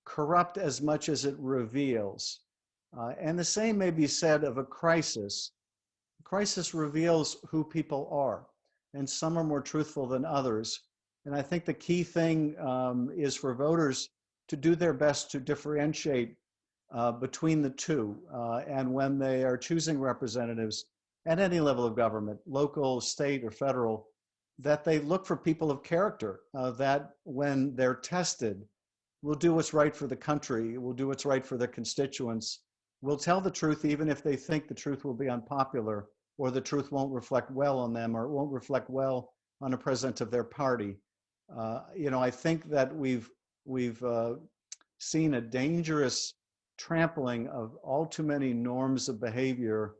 corrupt as much as it reveals. And the same may be said of a crisis. A crisis reveals who people are, and some are more truthful than others. And I think the key thing is for voters to do their best to differentiate between the two. And when they are choosing representatives at any level of government, local, state, or federal, that they look for people of character, that when they're tested, will do what's right for the country, will do what's right for their constituents, will tell the truth even if they think the truth will be unpopular, or the truth won't reflect well on them, or it won't reflect well on a president of their party. I think that we've seen a dangerous trampling of all too many norms of behavior,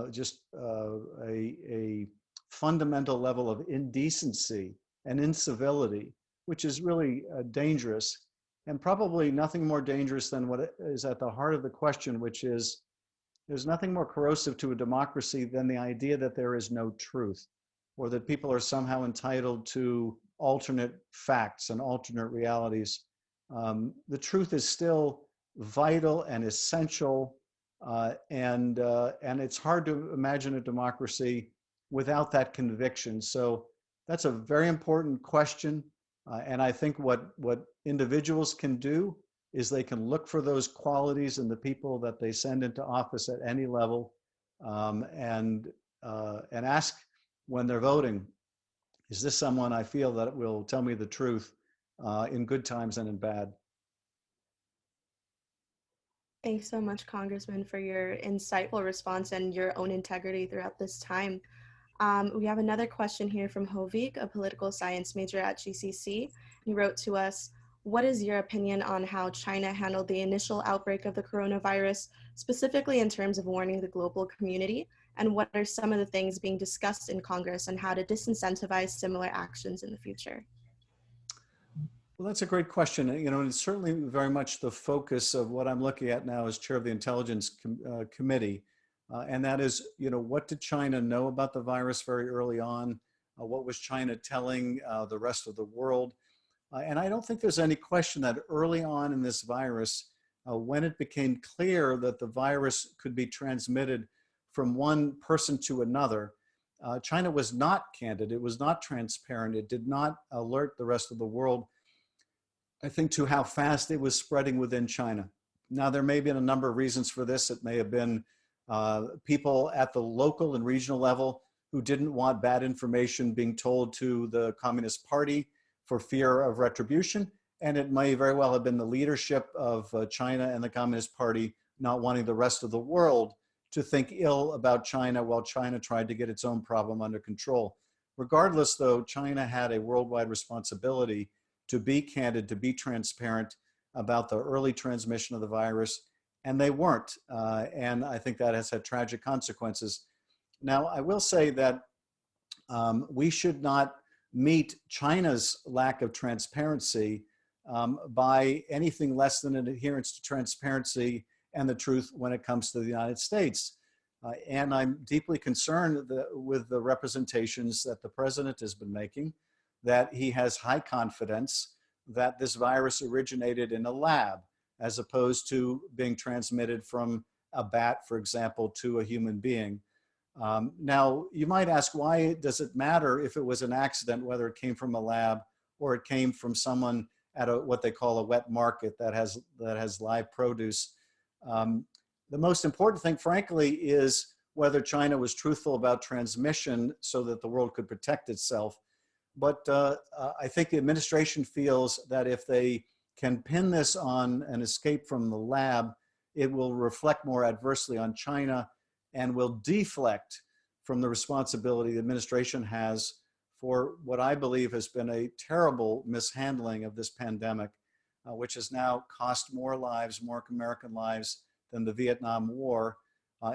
just a fundamental level of indecency and incivility, which is really dangerous, and probably nothing more dangerous than what is at the heart of the question, which is there's nothing more corrosive to a democracy than the idea that there is no truth, or that people are somehow entitled to alternate facts and alternate realities. The truth is still vital and essential, and it's hard to imagine a democracy without that conviction. So that's a very important question. And I think what individuals can do is they can look for those qualities in the people that they send into office at any level, and ask when they're voting, is this someone I feel that will tell me the truth in good times and in bad? Thanks so much, Congressman, for your insightful response and your own integrity throughout this time. We have another question here from Hovik, a political science major at GCC. He wrote to us, what is your opinion on how China handled the initial outbreak of the coronavirus, specifically in terms of warning the global community? And what are some of the things being discussed in Congress on how to disincentivize similar actions in the future? Well, that's a great question. And it's certainly very much the focus of what I'm looking at now as chair of the Intelligence Committee. And that is, what did China know about the virus very early on? What was China telling the rest of the world? And I don't think there's any question that early on in this virus, when it became clear that the virus could be transmitted from one person to another, China was not candid. It was not transparent. It did not alert the rest of the world, I think, to how fast it was spreading within China. Now, there may have been a number of reasons for this. It may have been people at the local and regional level who didn't want bad information being told to the Communist Party for fear of retribution. And it may very well have been the leadership of China and the Communist Party not wanting the rest of the world to think ill about China while China tried to get its own problem under control. Regardless, though, China had a worldwide responsibility to be candid, to be transparent about the early transmission of the virus, and they weren't. And I think that has had tragic consequences. Now, I will say that we should not meet China's lack of transparency by anything less than an adherence to transparency and the truth when it comes to the United States. And I'm deeply concerned with the representations that the president has been making, that he has high confidence that this virus originated in a lab, as opposed to being transmitted from a bat, for example, to a human being. Now, you might ask, why does it matter if it was an accident, whether it came from a lab or it came from someone at what they call a wet market that has live produce? The most important thing, frankly, is whether China was truthful about transmission so that the world could protect itself. But I think the administration feels that if they can pin this on an escape from the lab, it will reflect more adversely on China and will deflect from the responsibility the administration has for what I believe has been a terrible mishandling of this pandemic, which has now cost more lives, more American lives than the Vietnam War,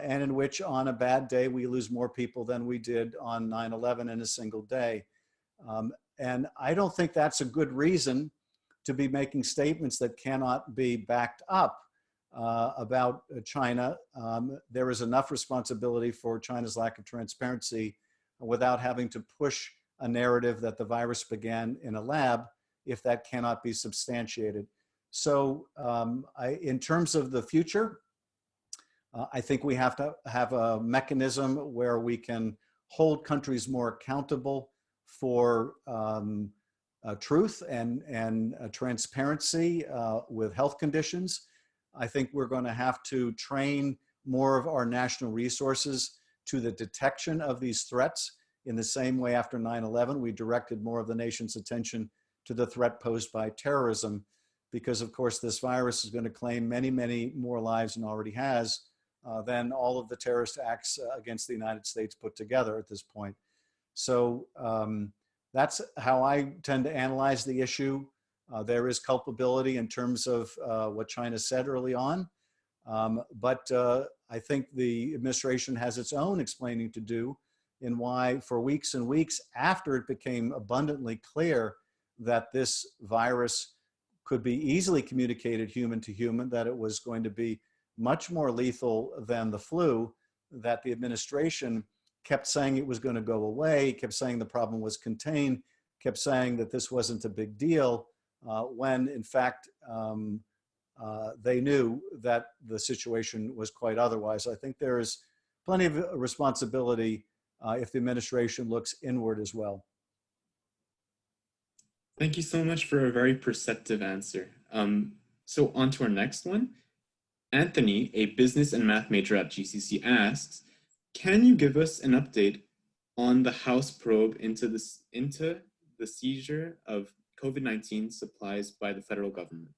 and in which on a bad day, we lose more people than we did on 9/11 in a single day. And I don't think that's a good reason to be making statements that cannot be backed up about China. There is enough responsibility for China's lack of transparency without having to push a narrative that the virus began in a lab if that cannot be substantiated. So in terms of the future, I think we have to have a mechanism where we can hold countries more accountable for truth and transparency with health conditions. I think we're going to have to train more of our national resources to the detection of these threats. In the same way, after 9/11, we directed more of the nation's attention to the threat posed by terrorism, because of course this virus is going to claim many, many more lives than already has than all of the terrorist acts against the United States put together at this point. So that's how I tend to analyze the issue. There is culpability in terms of what China said early on, but I think the administration has its own explaining to do in why for weeks and weeks after it became abundantly clear that this virus could be easily communicated human to human, that it was going to be much more lethal than the flu, that the administration kept saying it was going to go away, kept saying the problem was contained, kept saying that this wasn't a big deal, when in fact they knew that the situation was quite otherwise. I think there is plenty of responsibility if the administration looks inward as well. Thank you so much for a very perceptive answer. So on to our next one. Anthony, a business and math major at GCC, asks, can you give us an update on the House probe into the seizure of COVID-19 supplies by the federal government?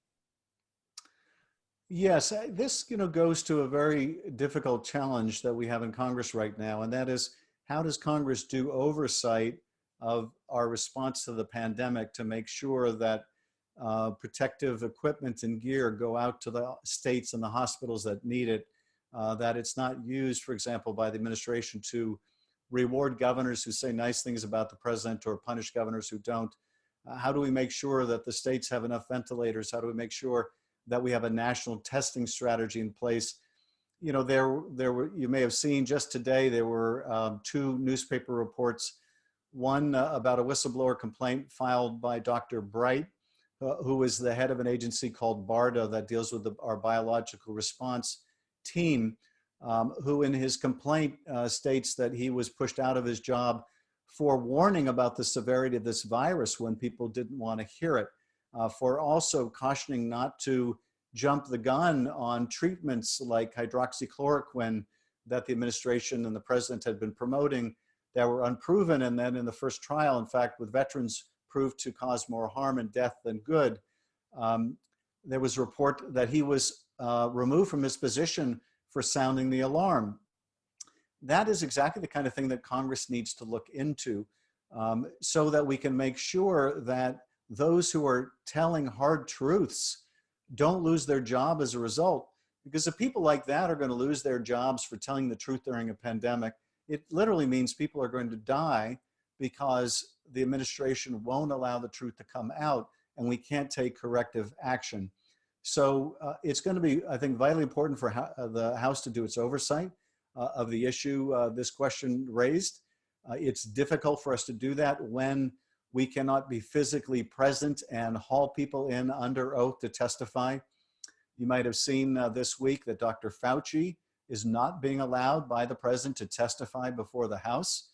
Yes, this goes to a very difficult challenge that we have in Congress right now, and that is, how does Congress do oversight of our response to the pandemic to make sure that protective equipment and gear go out to the states and the hospitals that need it, that it's not used, for example, by the administration to reward governors who say nice things about the president or punish governors who don't. How do we make sure that the states have enough ventilators? How do we make sure that we have a national testing strategy in place? You know, there were, you may have seen just today, there were two newspaper reports, one about a whistleblower complaint filed by Dr. Bright, who is the head of an agency called BARDA that deals with our biological response team, who in his complaint states that he was pushed out of his job for warning about the severity of this virus when people didn't want to hear it, for also cautioning not to jump the gun on treatments like hydroxychloroquine that the administration and the president had been promoting that were unproven, and then in the first trial, in fact, with veterans, proved to cause more harm and death than good. There was a report that he was removed from his position for sounding the alarm. That is exactly the kind of thing that Congress needs to look into, so that we can make sure that those who are telling hard truths don't lose their job as a result. Because if people like that are going to lose their jobs for telling the truth during a pandemic, it literally means people are going to die because the administration won't allow the truth to come out and we can't take corrective action. So it's going to be, I think, vitally important for the House to do its oversight of the issue this question raised. It's difficult for us to do that when we cannot be physically present and haul people in under oath to testify. You might have seen this week that Dr. Fauci is not being allowed by the president to testify before the House.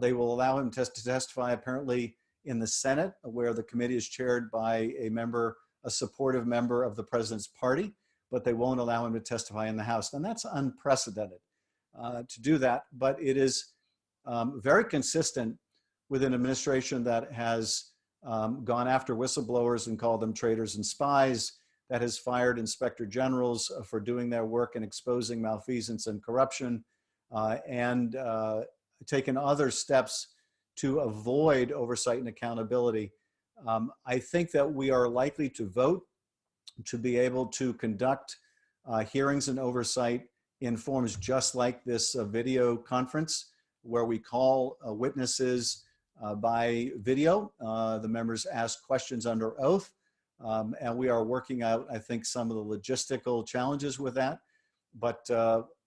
They will allow him to testify apparently in the Senate, where the committee is chaired by a supportive member of the president's party, but they won't allow him to testify in the House. And that's unprecedented to do that, but it is very consistent with an administration that has gone after whistleblowers and called them traitors and spies, that has fired inspector generals for doing their work and exposing malfeasance and corruption, and taken other steps to avoid oversight and accountability. I think that we are likely to vote to be able to conduct hearings and oversight in forms just like this video conference, where we call witnesses by video. The members ask questions under oath, and we are working out, I think, some of the logistical challenges with that. But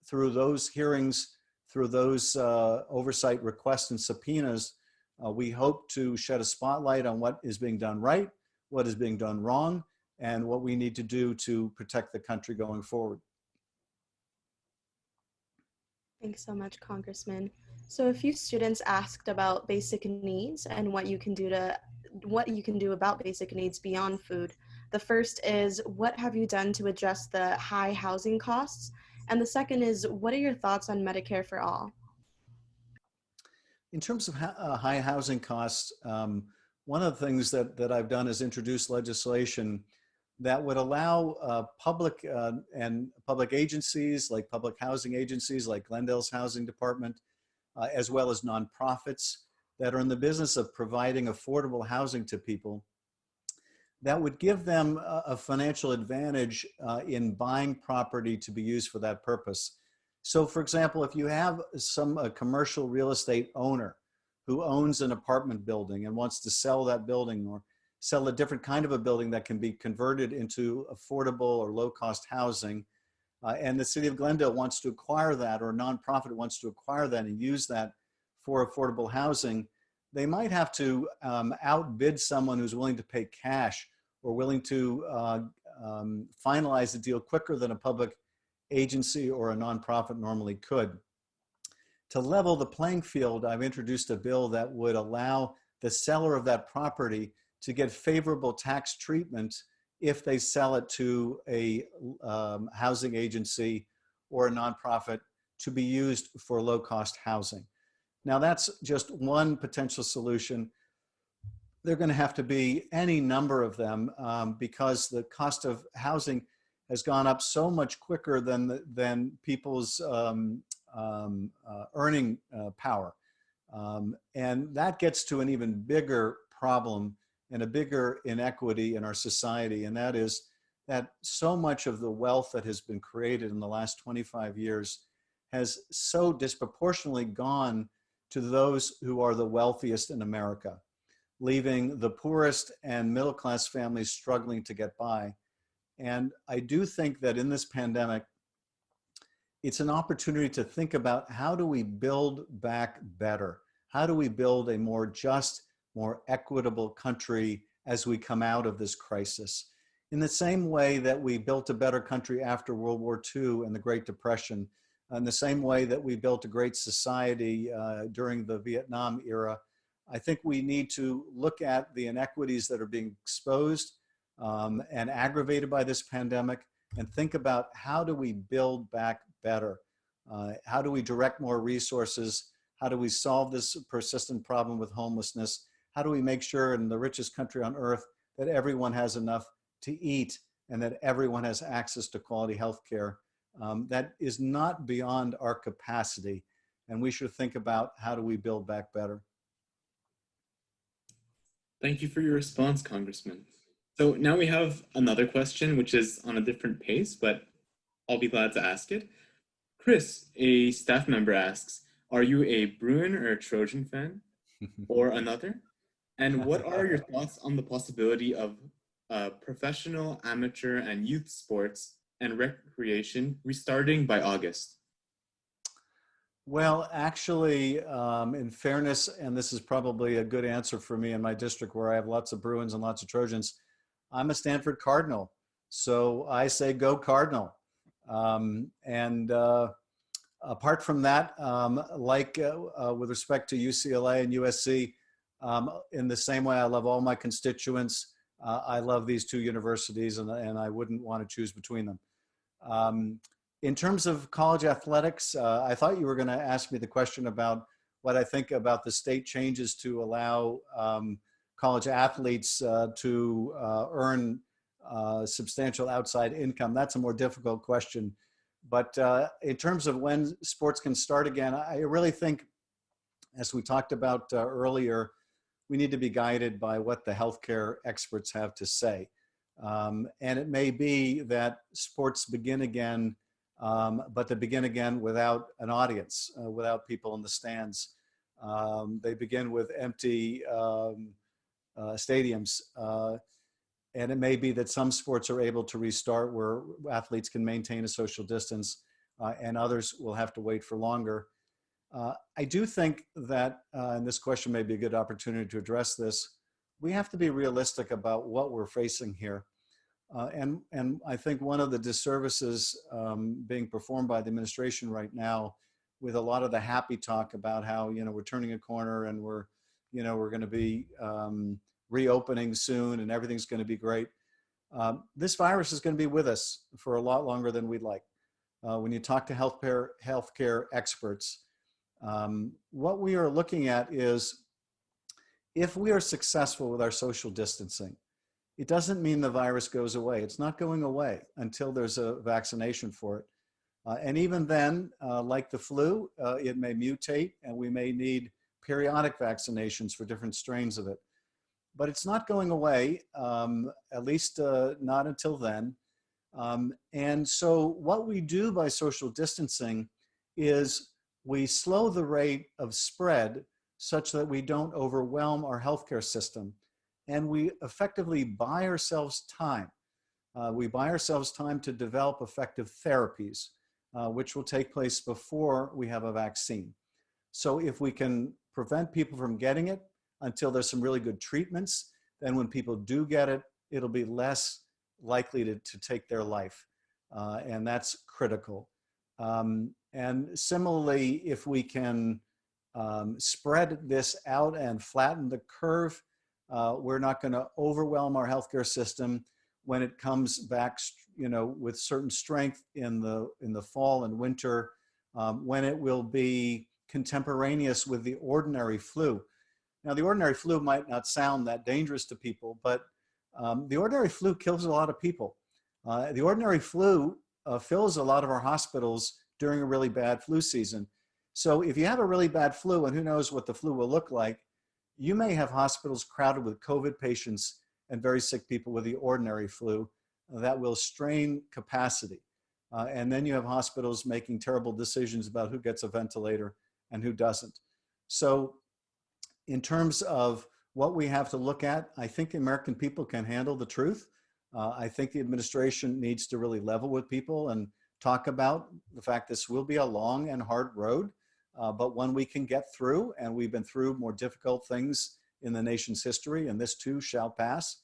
through those hearings, through those oversight requests and subpoenas, we hope to shed a spotlight on what is being done right, what is being done wrong, and what we need to do to protect the country going forward. Thanks so much, Congressman. So a few students asked about basic needs and what you can do about basic needs beyond food. The first is, what have you done to address the high housing costs? And the second is, what are your thoughts on Medicare for all? In terms of high housing costs, one of the things that I've done is introduce legislation that would allow public agencies, like public housing agencies, like Glendale's housing department, as well as nonprofits that are in the business of providing affordable housing to people, that would give them a financial advantage in buying property to be used for that purpose. So for example, if you have a commercial real estate owner who owns an apartment building and wants to sell that building, or sell a different kind of a building that can be converted into affordable or low-cost housing, and the city of Glendale wants to acquire that, or a nonprofit wants to acquire that and use that for affordable housing, they might have to outbid someone who's willing to pay cash or willing to finalize the deal quicker than a public agency or a nonprofit normally could. To level the playing field, I've introduced a bill that would allow the seller of that property to get favorable tax treatment if they sell it to a housing agency or a nonprofit to be used for low-cost housing. Now, that's just one potential solution. There are going to have to be any number of them because the cost of housing has gone up so much quicker than people's earning power. And that gets to an even bigger problem and a bigger inequity in our society. And that is that so much of the wealth that has been created in the last 25 years has so disproportionately gone to those who are the wealthiest in America, leaving the poorest and middle-class families struggling to get by. And I do think that in this pandemic, it's an opportunity to think about how do we build back better? How do we build a more just, more equitable country as we come out of this crisis? In the same way that we built a better country after World War II and the Great Depression, in the same way that we built a great society during the Vietnam era, I think we need to look at the inequities that are being exposed and aggravated by this pandemic and think about how do we build back better? How do we direct more resources? How do we solve this persistent problem with homelessness? How do we make sure in the richest country on earth that everyone has enough to eat and that everyone has access to quality health care? That is not beyond our capacity. And we should think about how do we build back better. Thank you for your response, Congressman. So now we have another question, which is on a different pace, but I'll be glad to ask it. Chris, a staff member asks, are you a Bruin or a Trojan fan or another? And what are your thoughts on the possibility of professional, amateur, and youth sports and recreation restarting by August? Well, actually, in fairness, and this is probably a good answer for me in my district where I have lots of Bruins and lots of Trojans, I'm a Stanford Cardinal. So I say go Cardinal. Apart from that, with respect to UCLA and USC, in the same way I love all my constituents, I love these two universities and I wouldn't want to choose between them. In terms of college athletics, I thought you were going to ask me the question about what I think about the state changes to allow college athletes to earn substantial outside income. That's a more difficult question. But in terms of when sports can start again, I really think, as we talked about earlier, we need to be guided by what the healthcare experts have to say. And it may be that sports begin again, but they begin again without an audience, without people in the stands. They begin with empty stadiums. And it may be that some sports are able to restart where athletes can maintain a social distance and others will have to wait for longer. I do think that, and this question may be a good opportunity to address this, we have to be realistic about what we're facing here. And I think one of the disservices being performed by the administration right now with a lot of the happy talk about how, we're turning a corner and we're going to be reopening soon and everything's going to be great. This virus is going to be with us for a lot longer than we'd like. When you talk to healthcare experts, what we are looking at is if we are successful with our social distancing, it doesn't mean the virus goes away. It's not going away until there's a vaccination for it. And even then, like the flu, it may mutate and we may need periodic vaccinations for different strains of it. But it's not going away, at least not until then. And so what we do by social distancing is we slow the rate of spread such that we don't overwhelm our healthcare system. And we effectively buy ourselves time. We buy ourselves time to develop effective therapies, which will take place before we have a vaccine. So if we can prevent people from getting it until there's some really good treatments, then when people do get it, it'll be less likely to take their life. And that's critical. And similarly, if we can spread this out and flatten the curve, We're not going to overwhelm our healthcare system when it comes back, with certain strength in the fall and winter, when it will be contemporaneous with the ordinary flu. Now, the ordinary flu might not sound that dangerous to people, but the ordinary flu kills a lot of people. The ordinary flu fills a lot of our hospitals during a really bad flu season. So if you have a really bad flu, and who knows what the flu will look like, you may have hospitals crowded with COVID patients and very sick people with the ordinary flu that will strain capacity. And then you have hospitals making terrible decisions about who gets a ventilator and who doesn't. So in terms of what we have to look at, I think the American people can handle the truth. I think the administration needs to really level with people and talk about the fact this will be a long and hard road, but one we can get through, and we've been through more difficult things in the nation's history, and this too shall pass.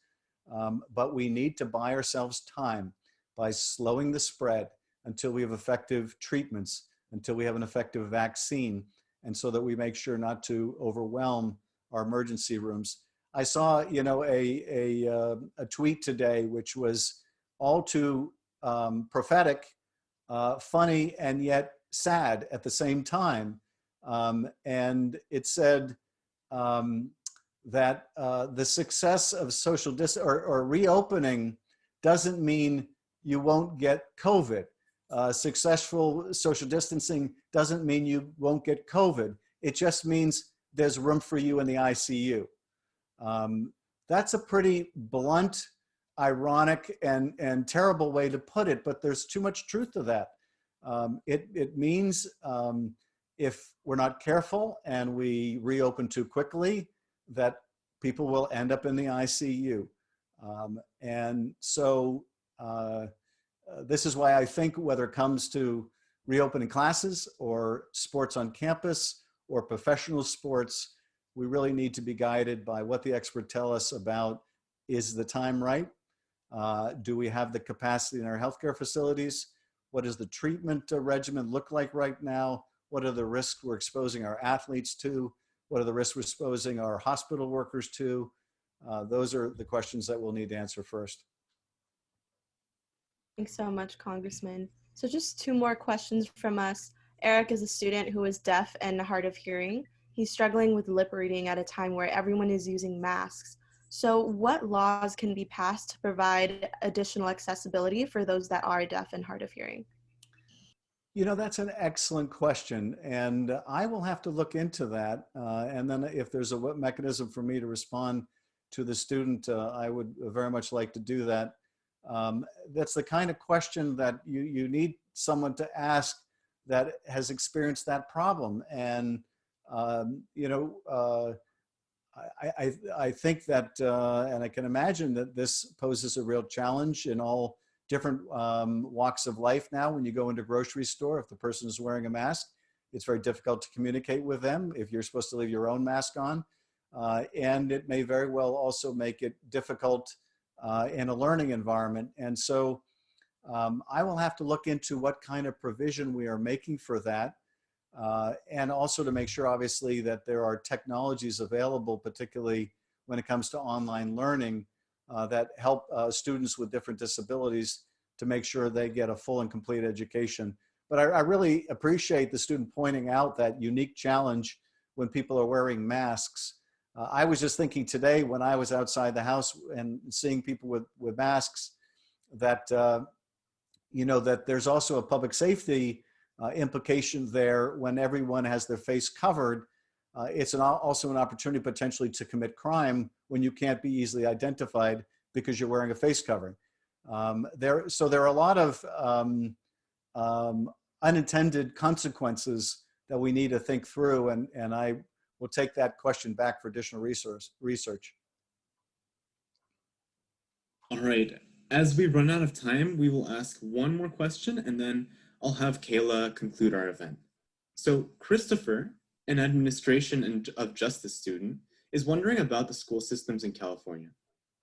But we need to buy ourselves time by slowing the spread until we have effective treatments, until we have an effective vaccine, and so that we make sure not to overwhelm our emergency rooms. I saw, a tweet today which was all too prophetic, funny, and yet sad at the same time. And it said that the success of social or reopening doesn't mean you won't get COVID. Successful social distancing doesn't mean you won't get COVID. It just means there's room for you in the ICU. That's a pretty blunt, ironic, and terrible way to put it, but there's too much truth to that. It means if we're not careful and we reopen too quickly, that people will end up in the ICU. And so this is why I think whether it comes to reopening classes or sports on campus or professional sports, we really need to be guided by what the experts tell us about, is the time right? Do we have the capacity in our healthcare facilities? What does the treatment regimen look like right now? What are the risks we're exposing our athletes to? What are the risks we're exposing our hospital workers to? Those are the questions that we'll need to answer first. Thanks so much, Congressman. So just two more questions from us. Eric is a student who is deaf and hard of hearing. He's struggling with lip reading at a time where everyone is using masks. So what laws can be passed to provide additional accessibility for those that are deaf and hard of hearing? That's an excellent question, and I will have to look into that. And then if there's a mechanism for me to respond to the student, I would very much like to do that. That's the kind of question that you need someone to ask that has experienced that problem. And, I think that, and I can imagine that this poses a real challenge in all different walks of life now. When you go into a grocery store, if the person is wearing a mask, it's very difficult to communicate with them if you're supposed to leave your own mask on. And it may very well also make it difficult in a learning environment. And so I will have to look into what kind of provision we are making for that. And also to make sure, obviously, that there are technologies available, particularly when it comes to online learning, that help students with different disabilities to make sure they get a full and complete education. But I really appreciate the student pointing out that unique challenge when people are wearing masks. I was just thinking today when I was outside the house and seeing people with masks that, that there's also a public safety implication there when everyone has their face covered. It's also an opportunity potentially to commit crime when you can't be easily identified because you're wearing a face covering. So there are a lot of unintended consequences that we need to think through, and I will take that question back for additional research. All right, as we run out of time, we will ask one more question and then I'll have Kayla conclude our event. So Christopher, an administration of justice student, is wondering about the school systems in California.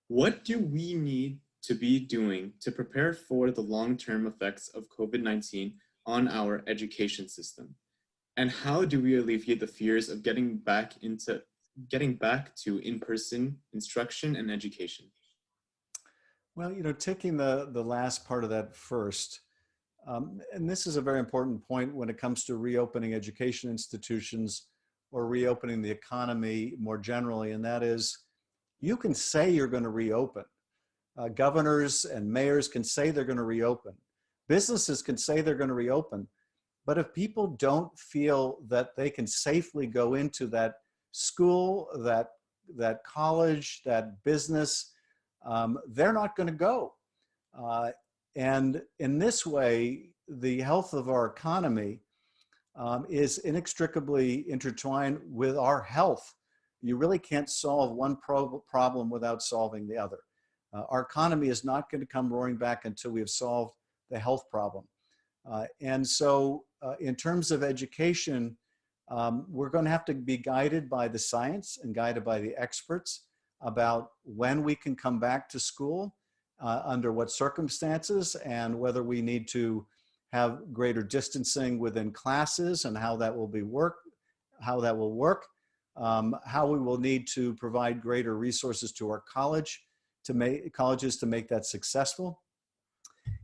What do we need to be doing to prepare for the long-term effects of COVID-19 on our education system? And how do we alleviate the fears of getting back into getting back to in-person instruction and education? Well, taking the last part of that first, and this is a very important point when it comes to reopening education institutions or reopening the economy more generally, and that is, you can say you're going to reopen. Governors and mayors can say they're going to reopen. Businesses can say they're going to reopen. But if people don't feel that they can safely go into that school, that college, that business, they're not going to go. And in this way, the health of our economy is inextricably intertwined with our health. You really can't solve one problem without solving the other. Our economy is not going to come roaring back until we have solved the health problem. And so in terms of education, we're going to have to be guided by the science and guided by the experts about when we can come back to school, under what circumstances, and whether we need to have greater distancing within classes and how that will work, how we will need to provide greater resources to our colleges to make that successful.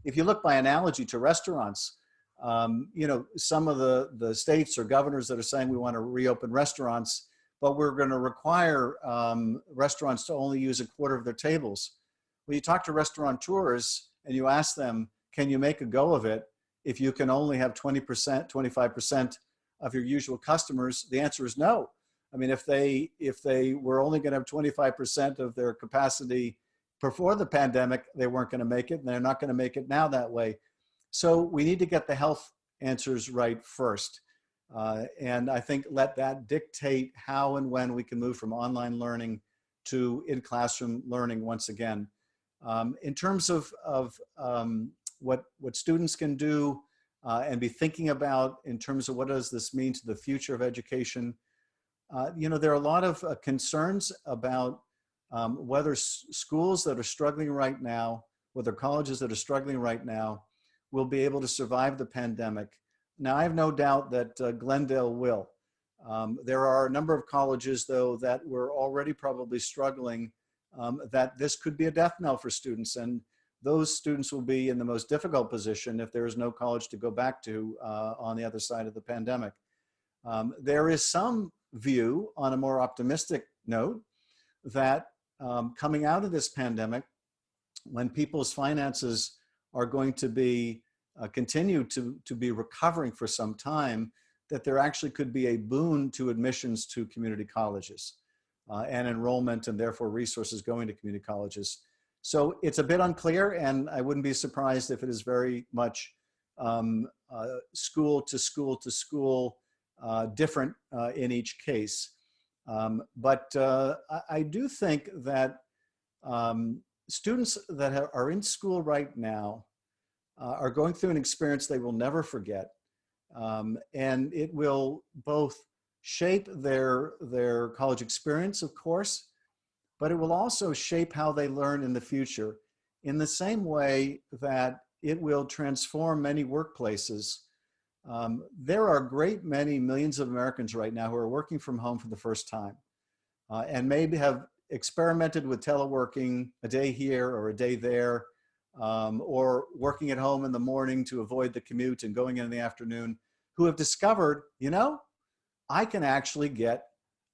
If you look by analogy to restaurants, some of the states or governors that are saying we want to reopen restaurants, but we're going to require restaurants to only use a quarter of their tables. When you talk to restaurateurs and you ask them, can you make a go of it if you can only have 20%, 25% of your usual customers? The answer is no. I mean, if they were only going to have 25% of their capacity before the pandemic, they weren't going to make it, and they're not going to make it now that way. So we need to get the health answers right first. And I think let that dictate how and when we can move from online learning to in-classroom learning once again. In terms of what students can do and be thinking about in terms of what does this mean to the future of education, there are a lot of concerns about whether schools that are struggling right now, whether colleges that are struggling right now, will be able to survive the pandemic. Now, I have no doubt that Glendale will. There are a number of colleges, though, that were already probably struggling, that this could be a death knell for students. And those students will be in the most difficult position if there is no college to go back to on the other side of the pandemic. There is some view, on a more optimistic note, that coming out of this pandemic, when people's finances are going to be continue to be recovering for some time, that there actually could be a boon to admissions to community colleges and enrollment, and therefore resources going to community colleges. So it's a bit unclear, and I wouldn't be surprised if it is very much school to school to school, different in each case. But I do think that students that are in school right now are going through an experience they will never forget. And it will both shape their college experience, of course, but it will also shape how they learn in the future, in the same way that it will transform many workplaces. There are a great many millions of Americans right now who are working from home for the first time and maybe have experimented with teleworking a day here or a day there, or working at home in the morning to avoid the commute and going in the afternoon, who have discovered, I can actually get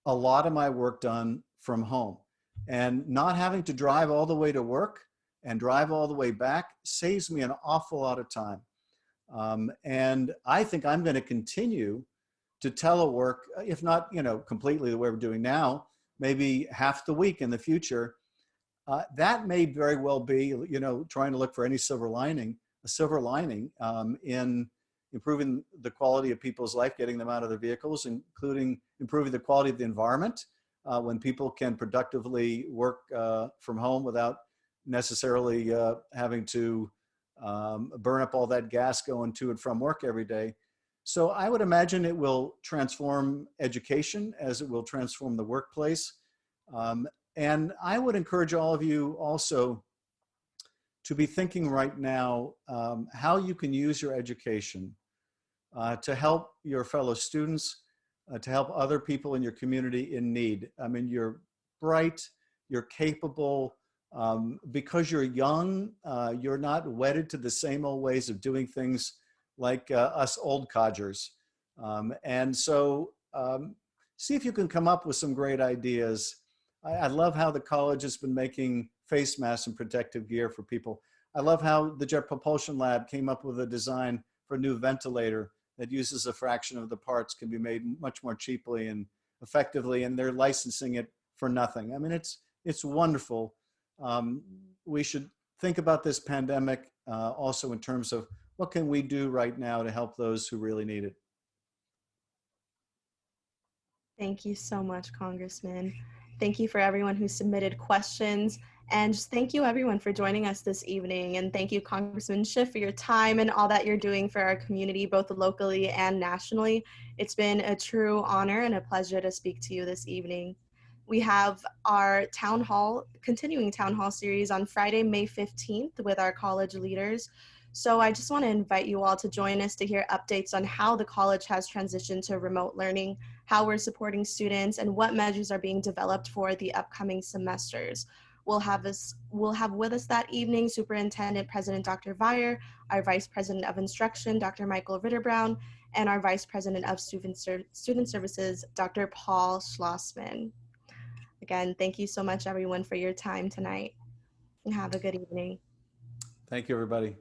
a lot of my work done from home. And not having to drive all the way to work and drive all the way back saves me an awful lot of time. And I think I'm going to continue to telework, if not, completely the way we're doing now, maybe half the week in the future. That may very well be, trying to look for any silver lining in improving the quality of people's life, getting them out of their vehicles, including improving the quality of the environment when people can productively work from home without necessarily having to burn up all that gas going to and from work every day. So I would imagine it will transform education as it will transform the workplace. And I would encourage all of you also to be thinking right now how you can use your education to help your fellow students, to help other people in your community in need. I mean, you're bright, you're capable. Because you're young, you're not wedded to the same old ways of doing things like us old codgers. And so see if you can come up with some great ideas. I love how the college has been making face masks and protective gear for people. I love how the Jet Propulsion Lab came up with a design for a new ventilator that uses a fraction of the parts, can be made much more cheaply and effectively, and they're licensing it for nothing. I mean, it's wonderful. We should think about this pandemic also in terms of what can we do right now to help those who really need it. Thank you so much, Congressman. Thank you for everyone who submitted questions. And just thank you everyone for joining us this evening. And thank you, Congressman Schiff, for your time and all that you're doing for our community, both locally and nationally. It's been a true honor and a pleasure to speak to you this evening. We have our continuing town hall series on Friday, May 15th with our college leaders. So I just want to invite you all to join us to hear updates on how the college has transitioned to remote learning, how we're supporting students, and what measures are being developed for the upcoming semesters. We'll have with us that evening Superintendent President Dr. Viar, our Vice President of Instruction, Dr. Michael Ritterbrown, and our Vice President of Student Services, Dr. Paul Schlossman. Again, thank you so much, everyone, for your time tonight, and have a good evening. Thank you, everybody.